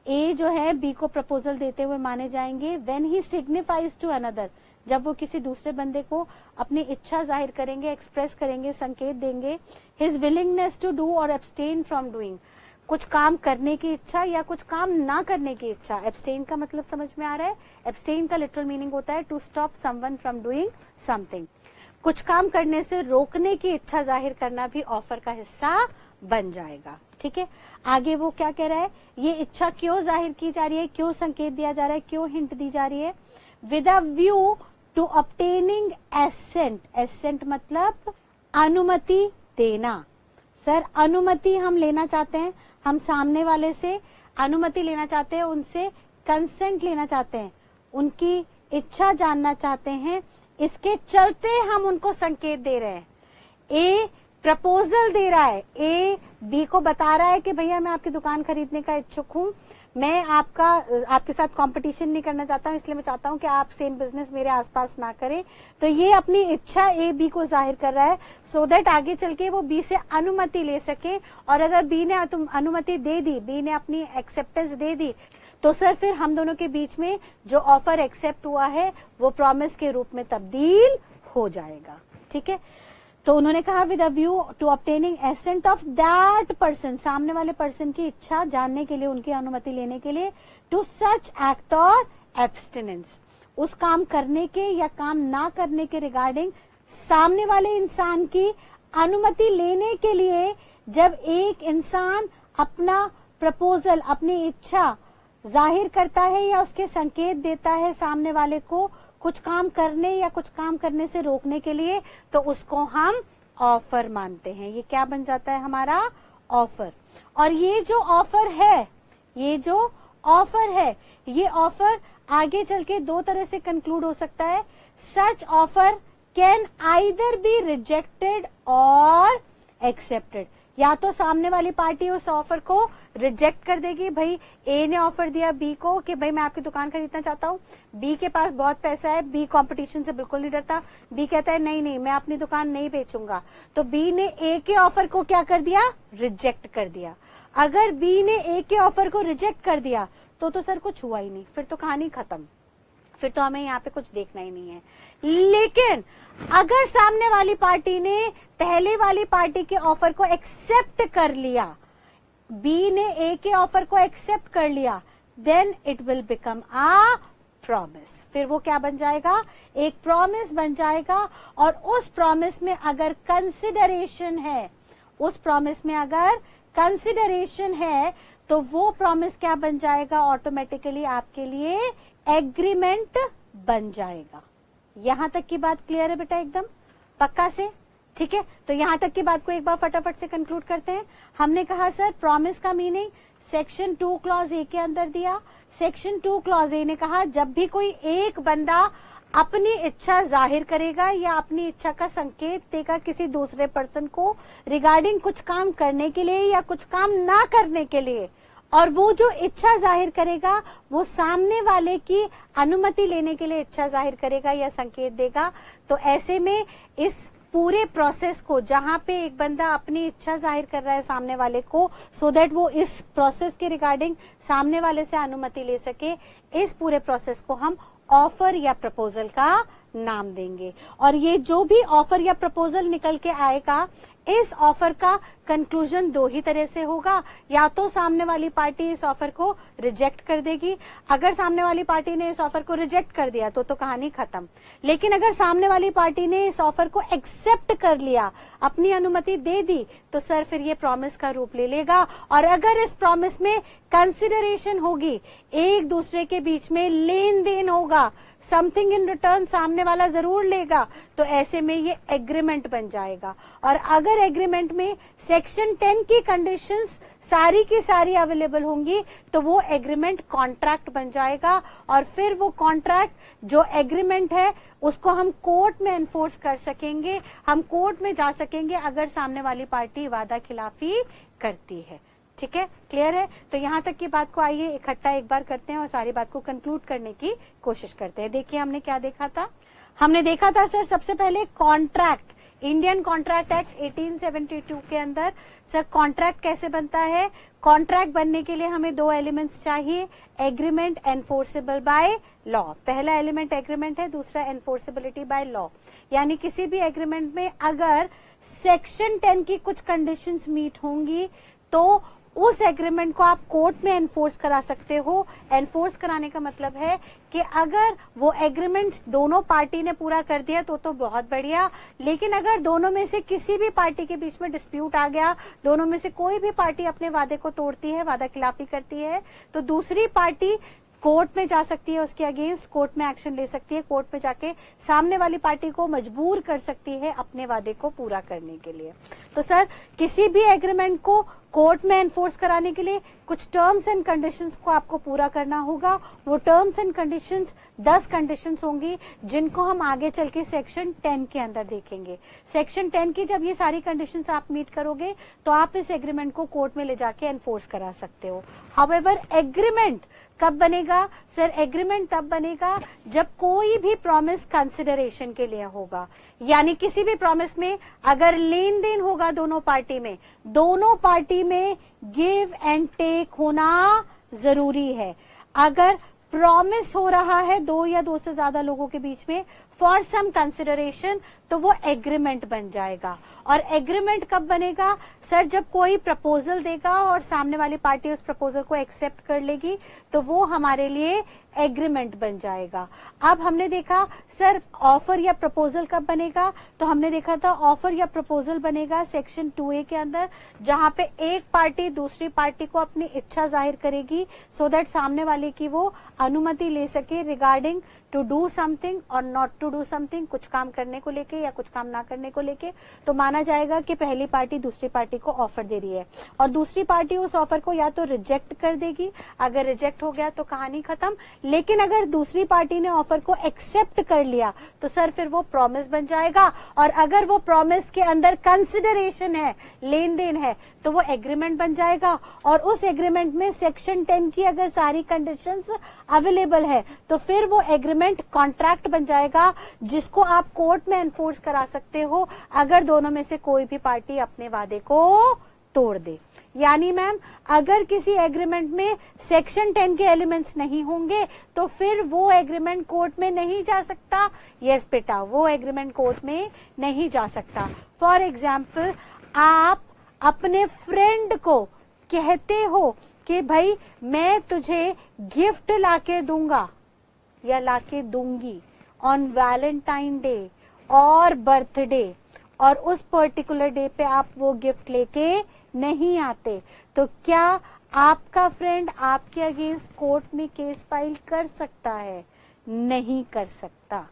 A जो है बी को प्रपोजल देते हुए माने जाएंगे when he signifies to another, जब वो किसी दूसरे बंदे को अपनी इच्छा जाहिर करेंगे, एक्सप्रेस करेंगे, संकेत देंगे, हिज विलिंगनेस टू डू और एब्सटेन फ्रॉम डूइंग, कुछ काम करने की इच्छा या कुछ काम ना करने की इच्छा। एब्सटेन का मतलब समझ में आ रहा है? एब्सटेन का लिटरल मीनिंग होता है to stop someone from doing something, कुछ काम करने से रोकने की इच्छा जाहिर करना भी ऑफर का हिस्सा बन जाएगा। ठीक है, आगे वो क्या कह रहा है, ये इच्छा क्यों जाहिर की जा रही है, क्यों संकेत दिया जा रहा है, क्यों हिंट दी जा रही है? With a view to obtaining assent, assent मतलब अनुमति देना, सर अनुमति हम लेना चाहते हैं, हम सामने वाले से अनुमति लेना चाहते हैं, उनसे कंसेंट लेना चाहते हैं, उनकी इच्छा जानना चाहते हैं, इसके चलते हम उनको संकेत दे रहे हैं। ए प्रपोजल दे रहा है, ए बी को बता रहा है कि भैया मैं आपकी दुकान खरीदने का इच्छुक हूं, मैं आपके साथ कंपटीशन नहीं करना चाहता हूं, इसलिए मैं चाहता हूं कि आप सेम बिजनेस मेरे आसपास ना करें। तो ये अपनी इच्छा ए बी को जाहिर कर रहा है सो दैट आगे चल के वो बी से अनुमति ले सके। और अगर बी ने अनुमति दे दी, बी ने अपनी एक्सेप्टेंस दे दी, तो सर फिर हम दोनों के बीच में जो ऑफर एक्सेप्ट हुआ है वो प्रॉमिस के रूप में तब्दील हो जाएगा। ठीक है, तो उन्होंने कहा with a view to obtaining assent of that person, सामने वाले पर्सन की इच्छा जानने के लिए, उनकी अनुमति लेने के लिए, टू सच एक्ट और एब्स्टिनेंस, उस काम करने के या काम ना करने के रिगार्डिंग सामने वाले इंसान की अनुमति लेने के लिए जब एक इंसान अपना प्रपोजल, अपनी इच्छा जाहिर करता है या उसके संकेत देता है सामने वाले को कुछ काम करने या कुछ काम करने से रोकने के लिए, तो उसको हम ऑफर मानते हैं। ये क्या बन जाता है हमारा ऑफर। और ये जो ऑफर है, ये जो ऑफर है, ये ऑफर आगे चल के दो तरह से कंक्लूड हो सकता है। Such offer can either be rejected or accepted, या तो सामने वाली पार्टी उस ऑफर को रिजेक्ट कर देगी, भाई ए ने ऑफर दिया बी को कि भाई मैं आपकी दुकान खरीदना चाहता हूँ, बी के पास बहुत पैसा है, बी कंपटीशन से बिल्कुल नहीं डरता, बी कहता है नहीं नहीं मैं अपनी दुकान नहीं बेचूंगा, तो बी ने ए के ऑफर को क्या कर दिया, रिजेक्ट कर दिया। अगर बी ने ए के ऑफर को रिजेक्ट कर दिया तो सर कुछ हुआ ही नहीं, फिर तो कहानी खत्म, फिर तो हमें यहाँ पे कुछ देखना ही नहीं है। लेकिन अगर सामने वाली पार्टी ने पहले वाली पार्टी के ऑफर को एक्सेप्ट कर लिया, बी ने ए के ऑफर को एक्सेप्ट कर लिया, then it will become a promise. फिर वो क्या बन जाएगा, एक प्रॉमिस बन जाएगा। और उस प्रॉमिस में अगर कंसिडरेशन है, उस प्रॉमिस में अगर कंसिडरेशन है, तो वो प्रॉमिस क्या बन जाएगा, ऑटोमेटिकली आपके लिए एग्रीमेंट बन जाएगा। यहां तक की बात क्लियर है बेटा, एकदम पक्का से? ठीक है, तो यहां तक की बात को एक बार फटाफट से कंक्लूड करते हैं। हमने कहा सर प्रॉमिस का मीनिंग सेक्शन 2 क्लॉज ए के अंदर दिया। सेक्शन 2 क्लॉज ए ने कहा जब भी कोई एक बंदा अपनी इच्छा जाहिर करेगा या अपनी इच्छा का संकेत देगा किसी दूसरे पर्सन को रिगार्डिंग कुछ काम करने के लिए या कुछ काम ना करने के लिए, और वो जो इच्छा जाहिर करेगा वो सामने वाले की अनुमति लेने के लिए इच्छा जाहिर करेगा या संकेत देगा, तो ऐसे में इस पूरे प्रोसेस को, जहां पे एक बंदा अपनी इच्छा जाहिर कर रहा है सामने वाले को सो दैट वो इस प्रोसेस के रिगार्डिंग सामने वाले से अनुमति ले सके, इस पूरे प्रोसेस को हम ऑफर या प्रपोजल का नाम देंगे। और ये जो भी ऑफर या प्रपोजल निकल के आएगा, इस ऑफर का कंक्लूजन दो ही तरह से होगा, या तो सामने वाली पार्टी इस ऑफर को रिजेक्ट कर देगी। अगर सामने वाली पार्टी ने इस ऑफर को रिजेक्ट कर दिया तो कहानी खत्म। लेकिन अगर सामने वाली पार्टी ने इस ऑफर को एक्सेप्ट कर लिया, अपनी अनुमति दे दी, तो सर फिर ये प्रॉमिस का रूप ले लेगा। और अगर इस प्रॉमिस में कंसिडरेशन होगी, एक दूसरे के बीच में लेन देन होगा, समथिंग इन रिटर्न सामने वाला जरूर लेगा, तो ऐसे में ये एग्रीमेंट बन जाएगा। और अगर एग्रीमेंट में सेक्शन 10 की कंडीशंस सारी की सारी अवेलेबल होंगी, तो वो एग्रीमेंट कॉन्ट्रैक्ट बन जाएगा। और फिर वो कॉन्ट्रैक्ट जो एग्रीमेंट है उसको हम कोर्ट में एनफोर्स कर सकेंगे, हम कोर्ट में जा सकेंगे अगर सामने वाली पार्टी वादा खिलाफी करती है। ठीक है, क्लियर है? तो यहाँ तक की बात को आइए इकट्ठा एक बार करते हैं और सारी बात को कंक्लूड करने की कोशिश करते हैं। देखिए हमने क्या देखा था, हमने देखा था सर सबसे पहले कॉन्ट्रैक्ट, इंडियन कॉन्ट्रैक्ट एक्ट 1872 के अंदर सर कॉन्ट्रैक्ट कैसे बनता है। कॉन्ट्रैक्ट बनने के लिए हमें दो एलिमेंट्स चाहिए, एग्रीमेंट एनफोर्सेबल बाय लॉ। पहला एलिमेंट एग्रीमेंट है, दूसरा एनफोर्सेबिलिटी बाय लॉ। यानी किसी भी एग्रीमेंट में अगर सेक्शन 10 की कुछ कंडीशंस मीट होंगी तो उस एग्रीमेंट को आप कोर्ट में एनफोर्स करा सकते हो। एनफोर्स कराने का मतलब है कि अगर वो एग्रीमेंट दोनों पार्टी ने पूरा कर दिया तो बहुत बढ़िया, लेकिन अगर दोनों में से किसी भी पार्टी के बीच में डिस्प्यूट आ गया, दोनों में से कोई भी पार्टी अपने वादे को तोड़ती है, वादा खिलाफी करती है, तो दूसरी पार्टी कोर्ट में जा सकती है, उसके अगेंस्ट कोर्ट में एक्शन ले सकती है, कोर्ट में जाके सामने वाली पार्टी को मजबूर कर सकती है अपने वादे को पूरा करने के लिए। तो सर किसी भी एग्रीमेंट को कोर्ट में एनफोर्स कराने के लिए कुछ टर्म्स एंड कंडीशंस को आपको पूरा करना होगा। वो टर्म्स एंड कंडीशंस 10 कंडीशंस होंगी जिनको हम आगे चल के सेक्शन 10 के अंदर देखेंगे। सेक्शन 10 की जब ये सारी कंडीशंस आप मीट करोगे तो आप इस एग्रीमेंट को कोर्ट में ले जाके एनफोर्स करा सकते हो। हाउएवर एग्रीमेंट कब बनेगा? सर एग्रीमेंट तब बनेगा जब कोई भी प्रॉमिस कंसिडरेशन के लिए होगा, यानी किसी भी प्रॉमिस में अगर लेन देन होगा दोनों पार्टी में गिव एंड टेक होना जरूरी है। अगर प्रॉमिस हो रहा है दो या दो से ज्यादा लोगों के बीच में फॉर सम कंसिडरेशन, तो वो एग्रीमेंट बन जाएगा। और एग्रीमेंट कब बनेगा? सर जब कोई प्रपोजल देगा और सामने वाली पार्टी उस प्रपोजल को एक्सेप्ट कर लेगी तो वो हमारे लिए एग्रीमेंट बन जाएगा। अब हमने देखा सर ऑफर या प्रपोजल कब बनेगा, तो हमने देखा था ऑफर या प्रपोजल बनेगा सेक्शन 2A के अंदर, जहां पे एक पार्टी दूसरी पार्टी को अपनी इच्छा जाहिर करेगी सो दैट सामने वाले की वो अनुमति ले सके रिगार्डिंग टू डू समथिंग और नॉट टू डू समथिंग, कुछ काम करने को लेके या कुछ काम ना करने को लेके। तो माना जाएगा कि पहली पार्टी दूसरी पार्टी को ऑफर दे रही है और दूसरी पार्टी उस ऑफर को या तो रिजेक्ट कर देगी, अगर रिजेक्ट हो गया तो कहानी खत्म। लेकिन अगर दूसरी पार्टी ने ऑफर को एक्सेप्ट कर लिया तो सर फिर वो प्रॉमिस बन जाएगा, और अगर वो प्रॉमिस के अंदर कंसिडरेशन है, लेन देन है, तो वो एग्रीमेंट बन जाएगा। और उस एग्रीमेंट में सेक्शन 10 की अगर सारी कंडीशंस अवेलेबल है तो फिर वो एग्रीमेंट कॉन्ट्रैक्ट बन जाएगा, जिसको आप कोर्ट में एनफोर्स करा सकते हो अगर दोनों में से कोई भी पार्टी अपने वादे को तोड़ दे। यानी मैम अगर किसी एग्रीमेंट में सेक्शन 10 के एलिमेंट्स नहीं होंगे तो फिर वो एग्रीमेंट कोर्ट में नहीं जा सकता। यस बेटा, वो एग्रीमेंट कोर्ट में नहीं जा सकता। फॉर एग्जाम्पल, आप अपने फ्रेंड को कहते हो कि भाई मैं तुझे गिफ्ट लाके दूंगा या लाके दूंगी ऑन वैलेंटाइन डे और बर्थडे, और उस पर्टिकुलर डे पे आप वो गिफ्ट लेके नहीं आते, तो क्या आपका फ्रेंड आपके अगेंस्ट कोर्ट में केस फाइल कर सकता है? नहीं कर सकता।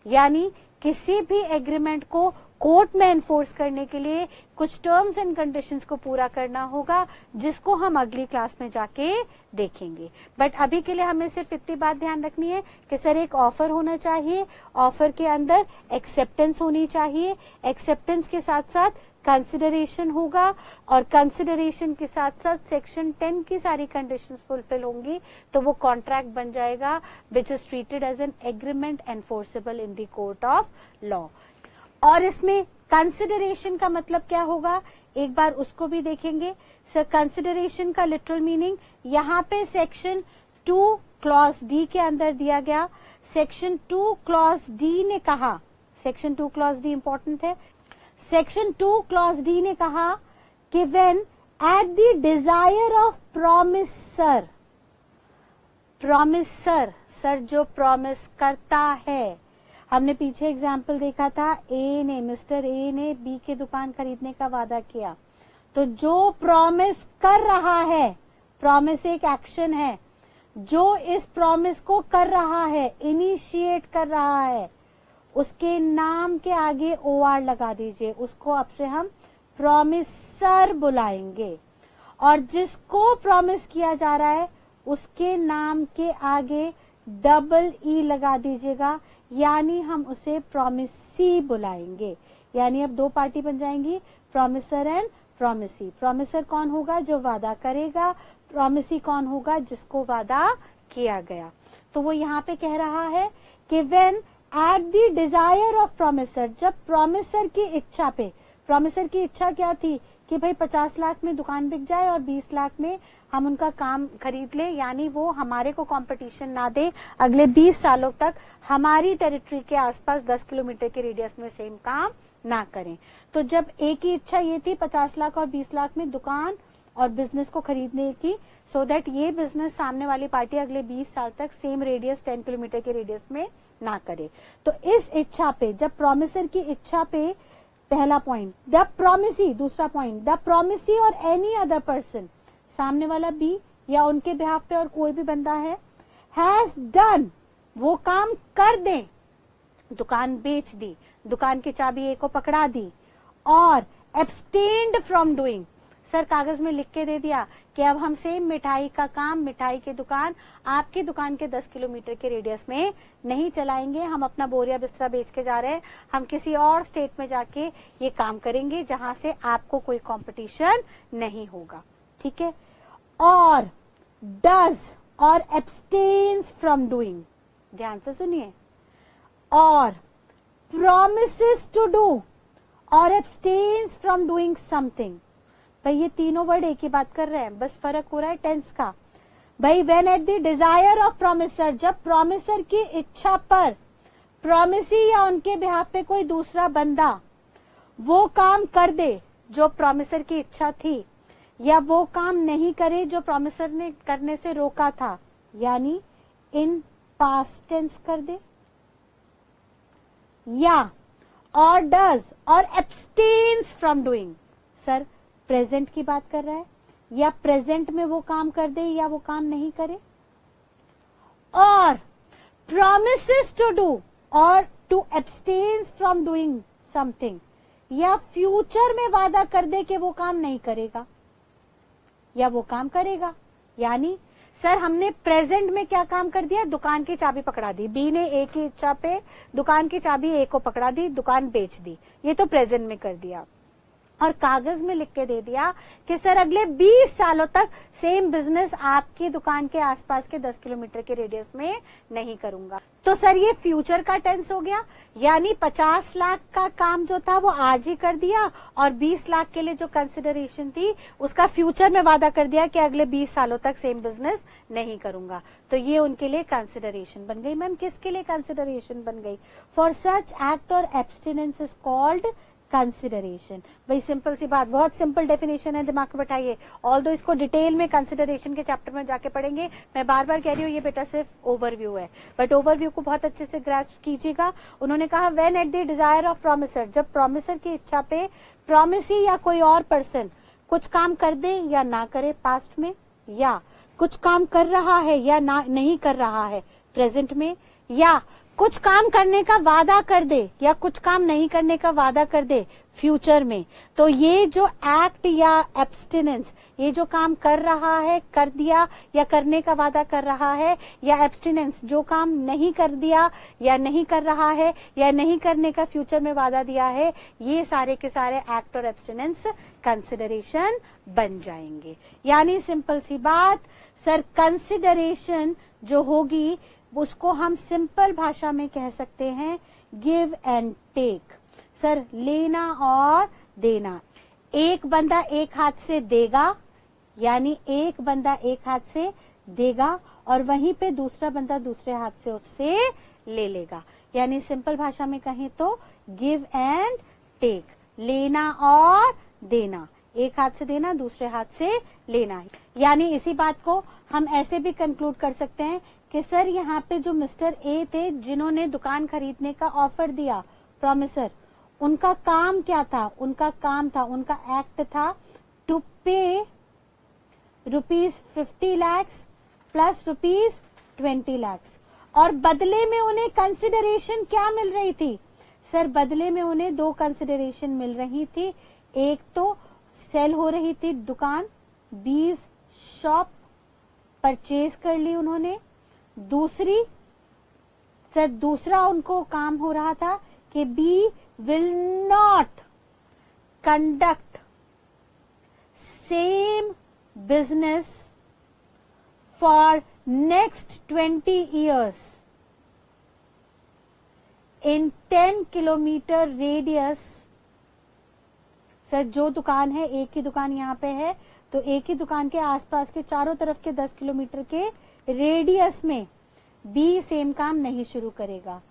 यानी किसी भी एग्रीमेंट को कोर्ट में एनफोर्स करने के लिए कुछ टर्म्स एंड कंडीशंस को पूरा करना होगा, जिसको हम अगली क्लास में जाके देखेंगे। बट अभी के लिए हमें सिर्फ इतनी बात ध्यान रखनी है कि सर एक ऑफर होना चाहिए, ऑफर के अंदर एक्सेप्टेंस होनी चाहिए, एक्सेप्टेंस के साथ साथ कंसिडरेशन होगा, और कंसिडरेशन के साथ साथ सेक्शन 10 की सारी कंडीशंस फुलफिल होंगी, तो वो कॉन्ट्रैक्ट बन जाएगा which is treated as an agreement enforceable in the court of law. और इसमें कंसिडरेशन का मतलब क्या होगा, एक बार उसको भी देखेंगे। सर कंसिडरेशन का लिटरल मीनिंग यहाँ पे सेक्शन 2 क्लॉज डी के अंदर दिया गया। सेक्शन 2 क्लॉज डी ने कहा, सेक्शन 2 क्लॉज डी इंपॉर्टेंट है, सेक्शन 2 क्लॉज डी ने कहा कि when at the desire of promiser, promiser sir जो प्रॉमिस करता है, हमने पीछे एग्जाम्पल देखा था, मिस्टर ए ने बी की दुकान खरीदने का वादा किया, तो जो प्रॉमिस कर रहा है, प्रॉमिस एक एक्शन है, जो इस प्रॉमिस को कर रहा है, इनिशिएट कर रहा है, उसके नाम के आगे OR लगा दीजिए, उसको अब से हम प्रॉमिसर बुलाएंगे। और जिसको प्रॉमिस किया जा रहा है उसके नाम के आगे EE लगा दीजिएगा, यानी हम उसे प्रॉमिसी बुलाएंगे। यानी अब दो पार्टी बन जाएंगी, प्रॉमिसर एंड प्रॉमिसी। प्रॉमिसर कौन होगा? जो वादा करेगा। प्रॉमिसी कौन होगा? जिसको वादा किया गया। तो वो यहाँ पे कह रहा है कि when at the desire of promiser, जब प्रॉमिसर की इच्छा पे, प्रॉमिसर की इच्छा क्या थी कि भाई 50 लाख में दुकान बिक जाए और 20 लाख में हम उनका काम खरीद ले, यानी वो हमारे को कंपटीशन ना दे, अगले 20 सालों तक हमारी टेरिटरी के आसपास 10 किलोमीटर के रेडियस में सेम काम ना करें। तो जब एक ही इच्छा ये थी 50 लाख और 20 लाख में दुकान और बिजनेस को खरीदने की, सो दैट ये बिजनेस सामने वाली पार्टी अगले 20 साल तक सेम रेडियस 10 किलोमीटर के रेडियस में ना करे। तो इस इच्छा पे, जब प्रॉमिसर की इच्छा पे, पहला पॉइंट द प्रॉमिसी, दूसरा पॉइंट द प्रॉमिसी और एनी अदर पर्सन, सामने वाला बी या उनके बिहाफ पे और कोई भी बंदा है, हैज डन, वो काम कर दे, दुकान बेच दी, दुकान की चाबी ए को पकड़ा दी, और एब्सटेन्ड फ्रॉम डूइंग, सर कागज में लिख के दे दिया कि अब हम सेम मिठाई का काम, मिठाई की दुकान आपकी दुकान के 10 किलोमीटर के रेडियस में नहीं चलाएंगे, हम अपना बोरिया बिस्तरा बेच के जा रहे हैं, हम किसी और स्टेट में जाके ये काम करेंगे जहां से आपको कोई कंपटीशन नहीं होगा, ठीक है। और डज और एब्सटेन्स फ्रॉम डूइंग, ध्यान से सुनिए, और promises to do और abstains from doing something, भाई ये तीनों वर्ड एक ही बात कर रहे हैं, बस फर्क हो रहा है टेंस का। भाई when at the desire of promiser, जब promiser की इच्छा पर promisee या उनके बिहाफ पे कोई दूसरा बंदा वो काम कर दे जो promiser की इच्छा थी, या वो काम नहीं करे जो promiser ने करने से रोका था, यानी in past tense कर दे, या और डज और abstains from doing, sir present की बात कर रहा है, या प्रेजेंट में वो काम कर दे या वो काम नहीं करे, और promises to do और to abstains from doing something, या फ्यूचर में वादा कर दे कि वो काम नहीं करेगा या वो काम करेगा। यानी सर हमने प्रेजेंट में क्या काम कर दिया, दुकान की चाबी पकड़ा दी, बी ने ए की इच्छा पे दुकान की चाबी ए को पकड़ा दी, दुकान बेच दी, ये तो प्रेजेंट में कर दिया, और कागज में लिख के दे दिया कि सर अगले 20 सालों तक सेम बिजनेस आपकी दुकान के आसपास के 10 किलोमीटर के रेडियस में नहीं करूंगा, तो सर ये फ्यूचर का टेंस हो गया, यानी 50 लाख का काम जो था वो आज ही कर दिया, और 20 लाख के लिए जो कंसिडरेशन थी उसका फ्यूचर में वादा कर दिया कि अगले 20 सालों तक सेम बिजनेस नहीं करूंगा, तो ये उनके लिए कंसिडरेशन बन गई। मैम किसके लिए कंसिडरेशन बन गई, फॉर सच एक्ट और एब्सटिनेंस इज कॉल्ड कंसिडरेशन। भाई सिंपल सी बात, बहुत सिंपल डेफिनेशन है, दिमाग में बैठाइए, ऑल्दो इसको डिटेल में कंसिडरेशन के चैप्टर में जाके पढ़ेंगे, मैं बार बार कह रही हूँ ये बेटा सिर्फ ओवरव्यू है, बट ओवरव्यू को बहुत अच्छे से ग्रास्प कीजिएगा। उन्होंने कहा when at the desire of promiser, जब प्रॉमिसर की इच्छा पे प्रॉमिसी या कोई और पर्सन कुछ काम कर दे या ना करे पास्ट में, या कुछ काम कर रहा है या ना नहीं कर रहा है प्रेजेंट में, या कुछ काम करने का वादा कर दे या कुछ काम नहीं करने का वादा कर दे फ्यूचर में, तो ये जो एक्ट या एब्सटिनेंस, ये जो काम कर रहा है, कर दिया या करने का वादा कर रहा है, या एब्सटिनेंस जो काम नहीं कर दिया या नहीं कर रहा है या नहीं करने का फ्यूचर में वादा दिया है, ये सारे के सारे एक्ट और एब्सटिनेंस कंसिडरेशन बन जाएंगे। यानी सिंपल सी बात, सर कंसिडरेशन जो होगी उसको हम सिंपल भाषा में कह सकते हैं गिव एंड टेक, सर लेना और देना। एक बंदा एक हाथ से देगा, यानी एक बंदा एक हाथ से देगा और वहीं पे दूसरा बंदा दूसरे हाथ से उससे ले लेगा, यानी सिंपल भाषा में कहें तो गिव एंड टेक, लेना और देना, एक हाथ से देना दूसरे हाथ से लेना। यानी इसी बात को हम ऐसे भी कंक्लूड कर सकते हैं कि सर यहाँ पे जो मिस्टर ए थे जिन्होंने दुकान खरीदने का ऑफर दिया प्रॉमिसर, उनका काम क्या था, उनका काम था, उनका एक्ट था टू पे ₹50 lakhs प्लस ₹20 lakhs, और बदले में उन्हें कंसिडरेशन क्या मिल रही थी, सर बदले में उन्हें 2 कंसिडरेशन मिल रही थी। एक तो सेल हो रही थी दुकान, बीज शॉप परचेज कर ली उन्होंने, दूसरी सर दूसरा उनको काम हो रहा था कि B will not conduct same business for next 20 years in 10 kilometre radius. Sir जो दुकान है, एक ही दुकान यहाँ पे है, तो एक ही दुकान के आसपास के चारों तरफ के 10 किलोमीटर के रेडियस में बी सेम काम नहीं शुरू करेगा,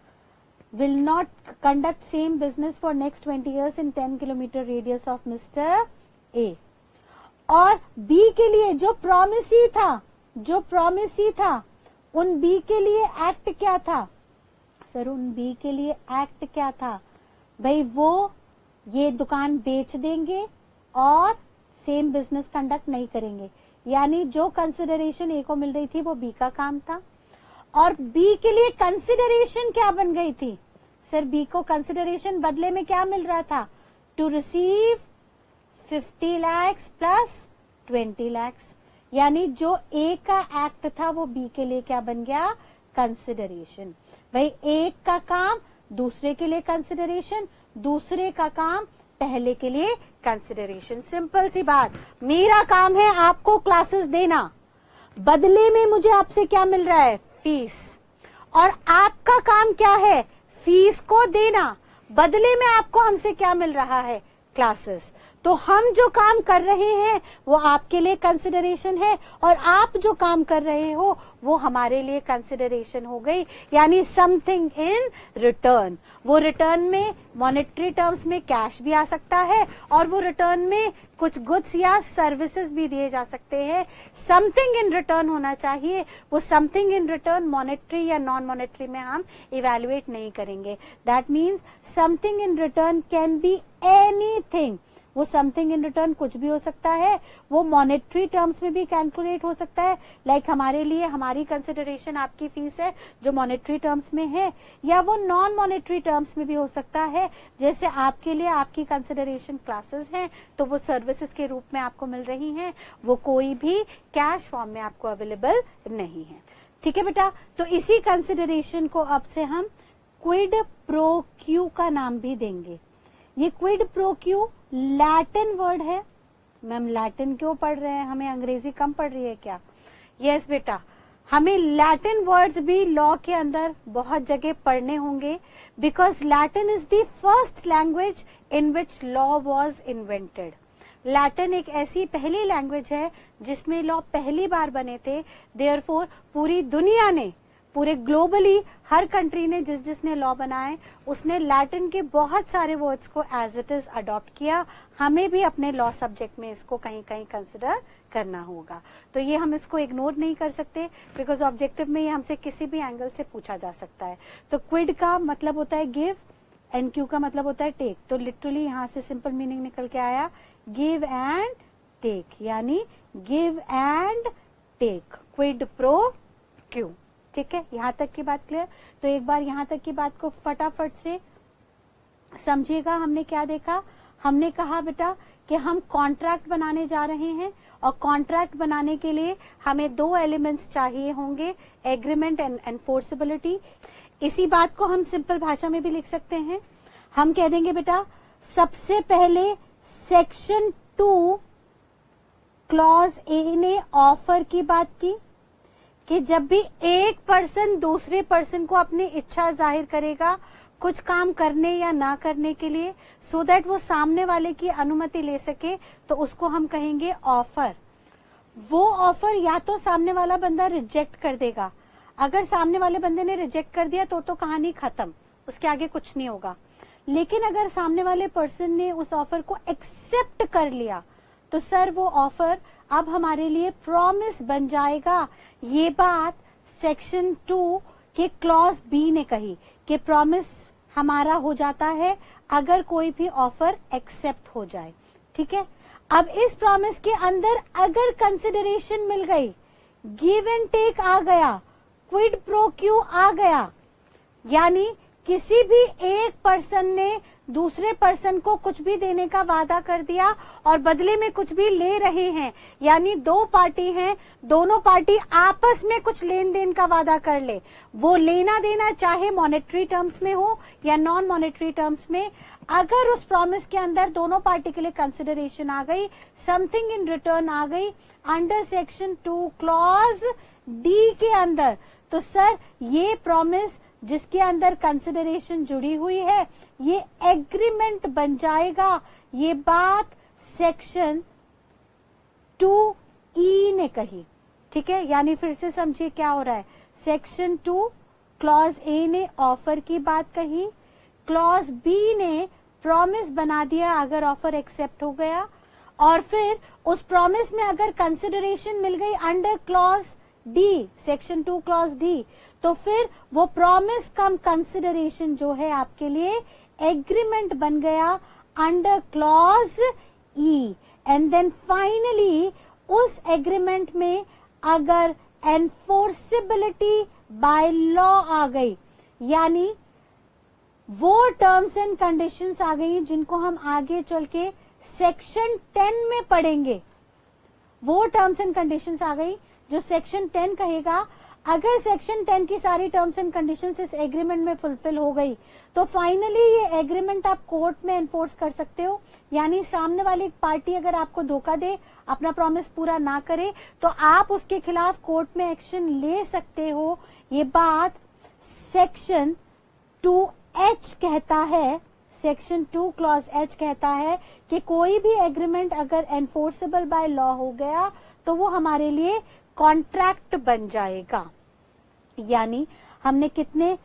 will not conduct same business for next 20 years in 10 kilometre radius of mister A. और बी के लिए जो प्रॉमिसी था उन बी के लिए एक्ट क्या था, सर उन बी के लिए एक्ट क्या था, भाई वो ये दुकान बेच देंगे और सेम बिजनेस कंडक्ट नहीं करेंगे, यानी जो कंसिडरेशन ए को मिल रही थी वो बी का काम था, और बी के लिए कंसिडरेशन क्या बन गई थी? सर बी को कंसिडरेशन बदले में क्या मिल रहा था? To receive 50 lakhs plus 20 lakhs, यानी जो ए का एक्ट था वो बी के लिए क्या बन गया? कंसिडरेशन। भाई एक का काम दूसरे के लिए कंसिडरेशन, दूसरे का काम पहले के लिए कंसिडरेशन। सिंपल सी बात, मेरा काम है आपको क्लासेस देना, बदले में मुझे आपसे क्या मिल रहा है? फीस। और आपका काम क्या है? फीस को देना, बदले में आपको हमसे क्या मिल रहा है? क्लासेस। तो हम जो काम कर रहे हैं वो आपके लिए कंसिडरेशन है, और आप जो काम कर रहे हो वो हमारे लिए कंसिडरेशन हो गई, यानी समथिंग इन रिटर्न। वो रिटर्न में मॉनेटरी टर्म्स में कैश भी आ सकता है, और वो रिटर्न में कुछ गुड्स या सर्विसेज भी दिए जा सकते हैं। समथिंग इन रिटर्न होना चाहिए। वो समथिंग इन रिटर्न मॉनेटरी या नॉन मॉनेटरी में हम इवेल्युएट नहीं करेंगे। That means something in return can be anything. वो समथिंग इन रिटर्न कुछ भी हो सकता है, वो मॉनेटरी टर्म्स में भी कैलकुलेट हो सकता है, लाइक हमारे लिए हमारी कंसिडरेशन आपकी फीस है जो मॉनेटरी टर्म्स में है, या वो नॉन मॉनेटरी टर्म्स में भी हो सकता है, जैसे आपके लिए आपकी कंसिडरेशन क्लासेस हैं तो वो सर्विसेज के रूप में आपको मिल रही हैं, वो कोई भी कैश फॉर्म में आपको अवेलेबल नहीं है। ठीक है बेटा, तो इसी कंसिडरेशन को अब से हम क्विड प्रो क्यू का नाम भी देंगे। ये Kwid pro Q Latin word है। मैम लैटिन क्यों पढ़ रहे हैं, हमें अंग्रेजी कम पढ़ रही है क्या? यस बेटा, हमें लैटिन वर्ड्स भी लॉ के अंदर बहुत जगह पढ़ने होंगे, because Latin is the first language in which law was invented. Latin एक ऐसी पहली लैंग्वेज है जिसमें लॉ पहली बार बने थे। देयरफॉर पूरी दुनिया ने, पूरे ग्लोबली हर कंट्री ने जिसने लॉ बनाए उसने लैटिन के बहुत सारे वर्ड्स को एज इट इज अडॉप्ट किया। हमें भी अपने लॉ सब्जेक्ट में इसको कहीं कहीं कंसिडर करना होगा, तो ये हम इसको इग्नोर नहीं कर सकते, बिकॉज ऑब्जेक्टिव में ये हमसे किसी भी एंगल से पूछा जा सकता है। तो क्विड का मतलब होता है गिव, एंड क्यू का मतलब होता है टेक। तो लिटरली यहाँ से सिंपल मीनिंग निकल के आया गिव एंड टेक, यानी give and take, quid pro quo. ठीक है, यहां तक की बात क्लियर? तो एक बार यहां तक की बात को फटाफट से समझिएगा। हमने क्या देखा? हमने कहा बेटा कि हम कॉन्ट्रैक्ट बनाने जा रहे हैं, और कॉन्ट्रैक्ट बनाने के लिए हमें दो एलिमेंट्स चाहिए होंगे, एग्रीमेंट एंड एनफोर्सेबिलिटी। इसी बात को हम सिंपल भाषा में भी लिख सकते हैं। हम कह देंगे बेटा सबसे पहले सेक्शन 2 क्लॉज ए ने ऑफर की बात की कि जब भी एक पर्सन दूसरे पर्सन को अपनी इच्छा जाहिर करेगा कुछ काम करने या ना करने के लिए, सो दैट वो सामने वाले की अनुमति ले सके, तो उसको हम कहेंगे ऑफर। वो ऑफर या तो सामने वाला बंदा रिजेक्ट कर देगा, अगर सामने वाले बंदे ने रिजेक्ट कर दिया तो कहानी खत्म, उसके आगे कुछ नहीं होगा। लेकिन अगर सामने वाले पर्सन ने उस ऑफर को एक्सेप्ट कर लिया तो सर वो ऑफर अब हमारे लिए प्रॉमिस बन जाएगा। ये बात सेक्शन 2 के क्लॉज बी ने कही कि प्रॉमिस हमारा हो जाता है अगर कोई भी ऑफर एक्सेप्ट हो जाए। ठीक है, अब इस प्रॉमिस के अंदर अगर कंसिडरेशन मिल गई, गिव एंड टेक आ गया, क्विड प्रो क्यू आ गया, यानी किसी भी एक पर्सन ने दूसरे पर्सन को कुछ भी देने का वादा कर दिया और बदले में कुछ भी ले रहे हैं, यानी दो पार्टी हैं, दोनों पार्टी आपस में कुछ लेन देन का वादा कर ले, वो लेना देना चाहे मॉनेटरी टर्म्स में हो या नॉन मॉनेटरी टर्म्स में, अगर उस प्रॉमिस के अंदर दोनों पार्टी के लिए कंसिडरेशन आ गई, समथिंग इन रिटर्न आ गई अंडर सेक्शन 2 क्लॉज डी के अंदर, तो सर ये प्रॉमिस जिसके अंदर कंसिडरेशन जुड़ी हुई है ये एग्रीमेंट बन जाएगा। ये बात सेक्शन 2E ने कही। ठीक है, यानी फिर से समझिए क्या हो रहा है। सेक्शन 2 क्लॉज ए ने ऑफर की बात कही, क्लॉज बी ने प्रॉमिस बना दिया अगर ऑफर एक्सेप्ट हो गया, और फिर उस प्रॉमिस में अगर कंसिडरेशन मिल गई under clause D, section 2 clause D, तो फिर वो प्रॉमिस कम कंसिडरेशन जो है आपके लिए एग्रीमेंट बन गया under clause E. And then finally उस एग्रीमेंट में अगर एनफोर्सेबिलिटी बाय लॉ आ गई, यानी वो टर्म्स एंड कंडीशंस आ गई जिनको हम आगे चल के सेक्शन 10 में पढ़ेंगे। वो टर्म्स एंड कंडीशंस आ गई जो सेक्शन 10 कहेगा अगर सेक्शन 10 की सारी टर्म्स एंड कंडीशंस इस एग्रीमेंट में फुलफिल हो गई तो फाइनली ये एग्रीमेंट आप कोर्ट में एनफोर्स कर सकते हो। यानी सामने वाली पार्टी अगर आपको धोखा दे, अपना प्रॉमिस पूरा ना करे, तो आप उसके खिलाफ कोर्ट में एक्शन ले सकते हो। ये बात सेक्शन 2H कहता है, सेक्शन 2 क्लॉज H कहता है कि कोई भी एग्रीमेंट अगर एनफोर्सेबल बाय लॉ हो गया तो वो हमारे लिए कॉन्ट्रैक्ट बन जाएगा। यानी हमने कितने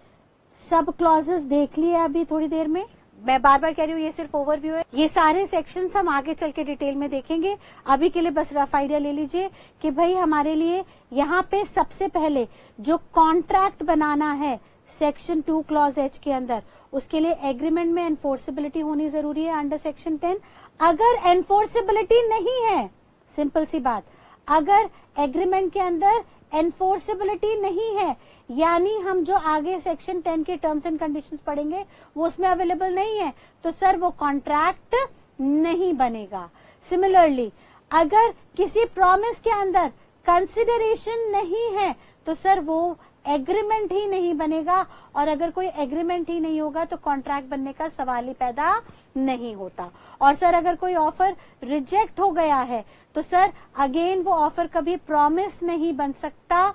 सब क्लॉजेस देख लिए अभी थोड़ी देर में। मैं बार बार कह रही हूँ ये सिर्फ ओवरव्यू है, ये सारे सेक्शंस हम आगे चल के डिटेल में देखेंगे। अभी के लिए बस रफ आइडिया ले लीजिए कि भाई हमारे लिए यहाँ पे सबसे पहले जो कॉन्ट्रैक्ट बनाना है सेक्शन 2 क्लॉज H के अंदर, उसके लिए एग्रीमेंट में एनफोर्सेबिलिटी होनी जरूरी है अंडर सेक्शन 10। अगर एनफोर्सेबिलिटी नहीं है, सिंपल सी बात, अगर एग्रीमेंट के अंदर एनफोर्सेबिलिटी नहीं है, यानी हम जो आगे सेक्शन 10 के टर्म्स एंड कंडीशंस पढ़ेंगे वो उसमें अवेलेबल नहीं है, तो सर वो कॉन्ट्रैक्ट नहीं बनेगा। सिमिलरली अगर किसी प्रॉमिस के अंदर कंसिडरेशन नहीं है तो सर वो एग्रीमेंट ही नहीं बनेगा, और अगर कोई एग्रीमेंट ही नहीं होगा तो कॉन्ट्रैक्ट बनने का सवाल ही पैदा नहीं होता। और सर अगर कोई ऑफर रिजेक्ट हो गया है तो सर अगेन वो ऑफर कभी प्रॉमिस नहीं बन सकता,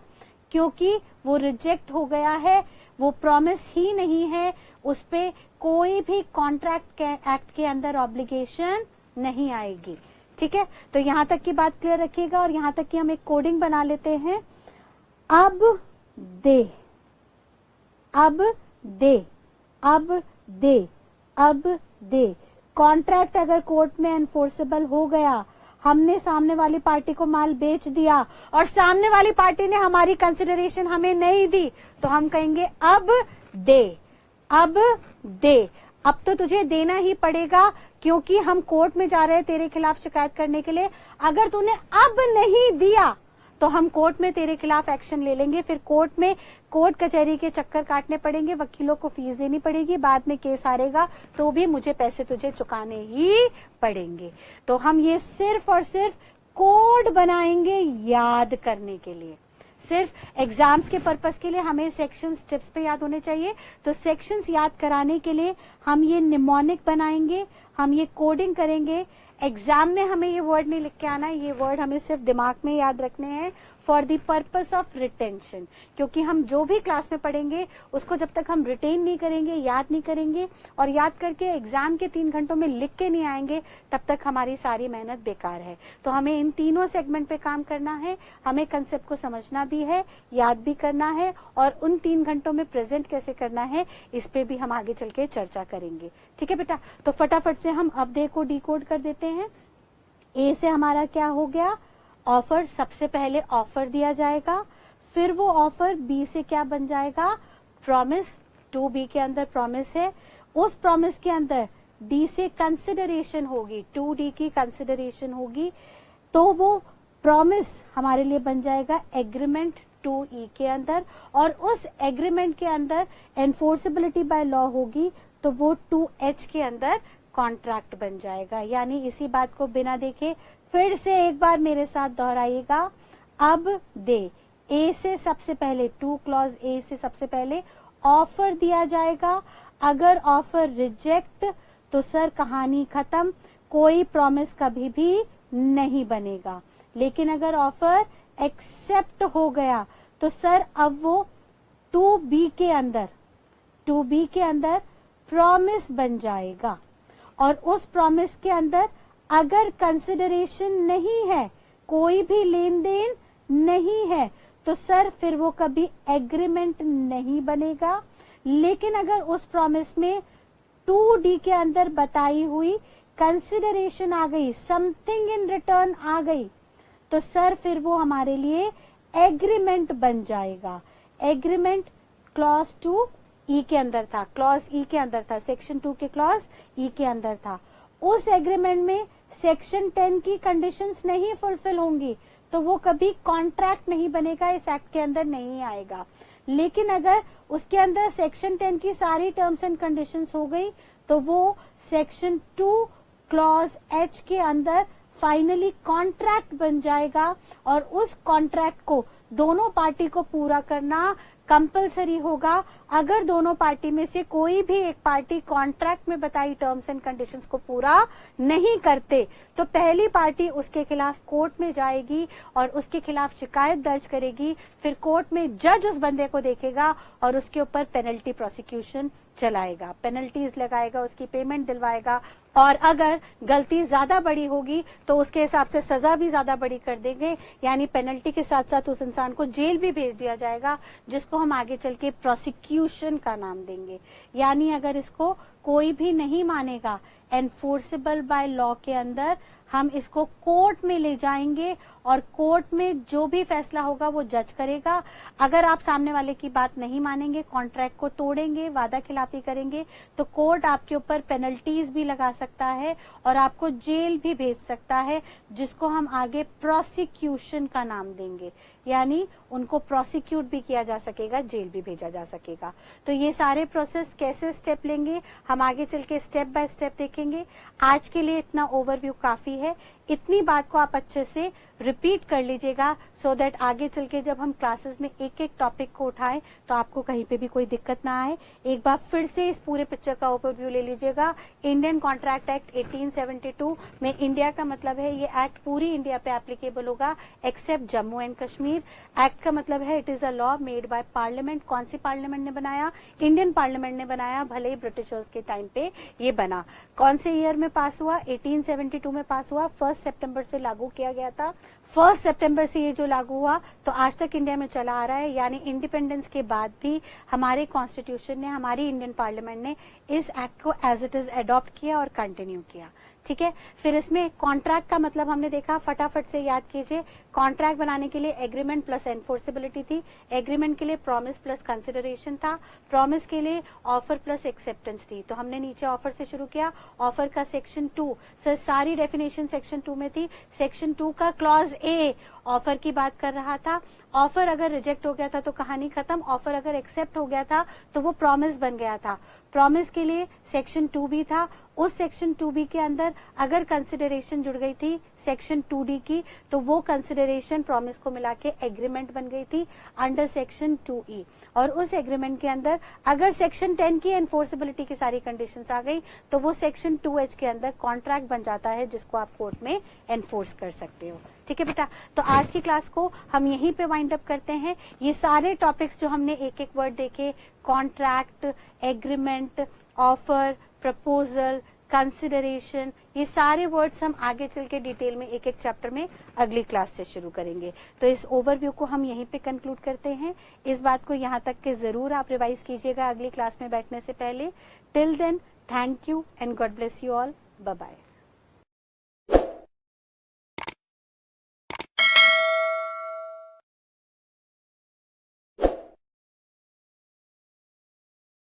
क्योंकि वो रिजेक्ट हो गया है, वो प्रॉमिस ही नहीं है, उस पे कोई भी कॉन्ट्रैक्ट एक्ट के अंदर ऑब्लिगेशन नहीं आएगी। ठीक है, तो यहां तक की बात क्लियर रखिएगा। और यहां तक कि हम एक कोडिंग बना लेते हैं। अब दे, अब दे, अब दे, अब दे। कॉन्ट्रैक्ट अगर कोर्ट में एनफोर्सेबल हो गया, हमने सामने वाली पार्टी को माल बेच दिया और सामने वाली पार्टी ने हमारी कंसिडरेशन हमें नहीं दी, तो हम कहेंगे अब दे, अब दे। अब तो तुझे देना ही पड़ेगा क्योंकि हम कोर्ट में जा रहे हैं तेरे खिलाफ शिकायत करने के लिए। अगर तूने अब नहीं दिया तो हम कोर्ट में तेरे खिलाफ एक्शन ले लेंगे, फिर कोर्ट में कोर्ट कचहरी के चक्कर काटने पड़ेंगे, वकीलों को फीस देनी पड़ेगी, बाद में केस हारेगा तो भी मुझे पैसे तुझे चुकाने ही पड़ेंगे। तो हम ये सिर्फ और सिर्फ कोड बनाएंगे याद करने के लिए, सिर्फ एग्जाम्स के पर्पस के लिए हमें सेक्शंस टिप्स पे याद होने चाहिए। तो सेक्शंस याद कराने के लिए हम ये निमोनिक बनाएंगे, हम ये कोडिंग करेंगे। एग्जाम में हमें ये वर्ड नहीं लिख के आना है, ये वर्ड हमें सिर्फ दिमाग में याद रखने हैं for the purpose of retention, क्योंकि हम जो भी क्लास में पढ़ेंगे उसको जब तक हम रिटेन नहीं करेंगे, याद नहीं करेंगे और याद करके एग्जाम के 3 घंटों में लिख के नहीं आएंगे, तब तक हमारी सारी मेहनत बेकार है। तो हमें इन तीनों सेगमेंट पे काम करना है, हमें कंसेप्ट को समझना भी है, याद भी करना है, और उन 3 घंटों में प्रेजेंट कैसे करना है इस पे भी हम आगे चल के चर्चा करेंगे। ठीक है बेटा, तो फटाफट से हम अब दे को डिकोड कर देते हैं। ए से हमारा क्या हो गया, ऑफर। सबसे पहले ऑफर दिया जाएगा, फिर वो ऑफर बी से क्या बन जाएगा, प्रॉमिस। 2B के अंदर प्रॉमिस है, उस प्रॉमिस के अंदर डी से कंसिडरेशन होगी, 2D की कंसिडरेशन होगी, तो वो प्रॉमिस हमारे लिए बन जाएगा एग्रीमेंट 2E के अंदर, और उस एग्रीमेंट के अंदर एनफोर्सेबिलिटी बाय लॉ होगी तो वो 2H के अंदर कॉन्ट्रैक्ट बन जाएगा। यानी इसी बात को बिना देखे फिर से एक बार मेरे साथ दोहराइएगा। अब दे, ए से सबसे पहले 2 क्लॉज ए से सबसे पहले ऑफर दिया जाएगा। अगर ऑफर रिजेक्ट तो सर कहानी खत्म, कोई प्रॉमिस कभी भी नहीं बनेगा। लेकिन अगर ऑफर एक्सेप्ट हो गया तो सर अब वो 2B के अंदर प्रॉमिस बन जाएगा, और उस प्रॉमिस के अंदर अगर कंसिडरेशन नहीं है, कोई भी लेन देन नहीं है, तो सर फिर वो कभी एग्रीमेंट नहीं बनेगा। लेकिन अगर उस प्रॉमिस में 2D के अंदर बताई हुई कंसिडरेशन आ गई, समथिंग इन रिटर्न आ गई, तो सर फिर वो हमारे लिए एग्रीमेंट बन जाएगा। एग्रीमेंट क्लॉज 2E के अंदर था, क्लॉज E के अंदर था, सेक्शन 2 के क्लॉज E के अंदर था। उस एग्रीमेंट में सेक्शन 10 की कंडीशंस नहीं फुलफिल होंगी तो वो कभी कॉन्ट्रैक्ट नहीं बनेगा, इस एक्ट के अंदर नहीं आएगा। लेकिन अगर उसके अंदर सेक्शन 10 की सारी टर्म्स एंड कंडीशंस हो गई तो वो सेक्शन 2 क्लॉज एच के अंदर फाइनली कॉन्ट्रैक्ट बन जाएगा और उस कॉन्ट्रैक्ट को दोनों पार्टी को पूरा करना कंपलसरी होगा। अगर दोनों पार्टी में से कोई भी एक पार्टी कॉन्ट्रैक्ट में बताई टर्म्स एंड कंडीशंस को पूरा नहीं करते तो पहली पार्टी उसके खिलाफ कोर्ट में जाएगी और उसके खिलाफ शिकायत दर्ज करेगी। फिर कोर्ट में जज उस बंदे को देखेगा और उसके ऊपर पेनल्टी प्रोसिक्यूशन चलाएगा, पेनल्टीज लगाएगा, उसकी पेमेंट दिलवाएगा और अगर गलती ज्यादा बड़ी होगी तो उसके हिसाब से सजा भी ज्यादा बड़ी कर देंगे, यानी पेनल्टी के साथ साथ उस इंसान को जेल भी भेज दिया जाएगा, जिसको हम आगे चल के प्रोसिक्यूशन का नाम देंगे। यानी अगर इसको कोई भी नहीं मानेगा एनफोर्सेबल बाय लॉ के अंदर हम इसको कोर्ट में ले जाएंगे और कोर्ट में जो भी फैसला होगा वो जज करेगा। अगर आप सामने वाले की बात नहीं मानेंगे, कॉन्ट्रैक्ट को तोड़ेंगे, वादा खिलाफी करेंगे तो कोर्ट आपके ऊपर पेनल्टीज भी लगा सकता है और आपको जेल भी भेज सकता है, जिसको हम आगे प्रोसिक्यूशन का नाम देंगे। यानी उनको प्रोसिक्यूट भी किया जा सकेगा, जेल भी भेजा जा सकेगा। तो ये सारे प्रोसेस कैसे स्टेप लेंगे हम आगे चल के स्टेप बाय स्टेप देखेंगे। आज के लिए इतना ओवरव्यू काफी है। इतनी बात को आप अच्छे से रिपीट कर लीजिएगा सो दैट आगे चल के जब हम क्लासेस में एक एक टॉपिक को उठाएं तो आपको कहीं पे भी कोई दिक्कत ना आए। एक बार फिर से इस पूरे पिक्चर का ओवरव्यू ले लीजिएगा। इंडियन कॉन्ट्रैक्ट एक्ट 1872 में इंडिया का मतलब है ये एक्ट पूरी इंडिया पे एप्लीकेबल होगा except Jammu and Kashmir. Act का मतलब है it is a law made by parliament. कौन सी पार्लियामेंट ने बनाया? इंडियन पार्लियामेंट ने बनाया, भले ही ब्रिटिशर्स के टाइम पे ये बना। कौन से ईयर में पास हुआ? 1872 में पास हुआ। 1 सितंबर से लागू किया गया था। 1 सितंबर से ये जो लागू हुआ तो आज तक इंडिया में चला आ रहा है। यानी इंडिपेंडेंस के बाद भी हमारे कॉन्स्टिट्यूशन ने, हमारी इंडियन पार्लियामेंट ने इस एक्ट को एज इट इज अडॉप्ट किया और कंटिन्यू किया। ठीक है, फिर इसमें कॉन्ट्रैक्ट का मतलब हमने देखा, फटाफट से याद कीजिए। कॉन्ट्रैक्ट बनाने के लिए एग्रीमेंट प्लस एनफोर्सेबिलिटी थी, एग्रीमेंट के लिए प्रॉमिस प्लस कंसिडरेशन था, प्रॉमिस के लिए ऑफर प्लस एक्सेप्टेंस थी। तो हमने नीचे ऑफर से शुरू किया। ऑफर का सेक्शन 2 सर सारी डेफिनेशन सेक्शन 2 में थी। सेक्शन 2 का क्लॉज ए ऑफर की बात कर रहा था। ऑफर अगर रिजेक्ट हो गया था तो कहानी खत्म, ऑफर अगर एक्सेप्ट हो गया था तो वो प्रॉमिस बन गया था। प्रॉमिस के लिए सेक्शन 2B था। उस सेक्शन 2B के अंदर अगर कंसिडरेशन जुड़ गई थी सेक्शन 2D की तो वो कंसिडरेशन प्रॉमिस को मिला के एग्रीमेंट बन गई थी अंडर सेक्शन 2E। और उस एग्रीमेंट के अंदर अगर सेक्शन 10 की एनफोर्सेबिलिटी की सारी कंडीशंस आ गई तो वो सेक्शन 2H के अंदर कॉन्ट्रैक्ट बन जाता है, जिसको आप कोर्ट में एनफोर्स कर सकते हो। ठीक है बेटा, तो आज की क्लास को हम यहीं पे वाइंड अप करते हैं। ये सारे टॉपिक्स जो हमने एक एक वर्ड देखे, contract, agreement, offer, proposal, consideration, ये सारे वर्ड्स हम आगे चल के डिटेल में एक एक चैप्टर में अगली क्लास से शुरू करेंगे। तो इस ओवरव्यू को हम यहीं पे कंक्लूड करते हैं। इस बात को यहाँ तक के जरूर आप रिवाइज कीजिएगा अगली क्लास में बैठने से पहले। Till then, thank you and God bless you all. Bye bye.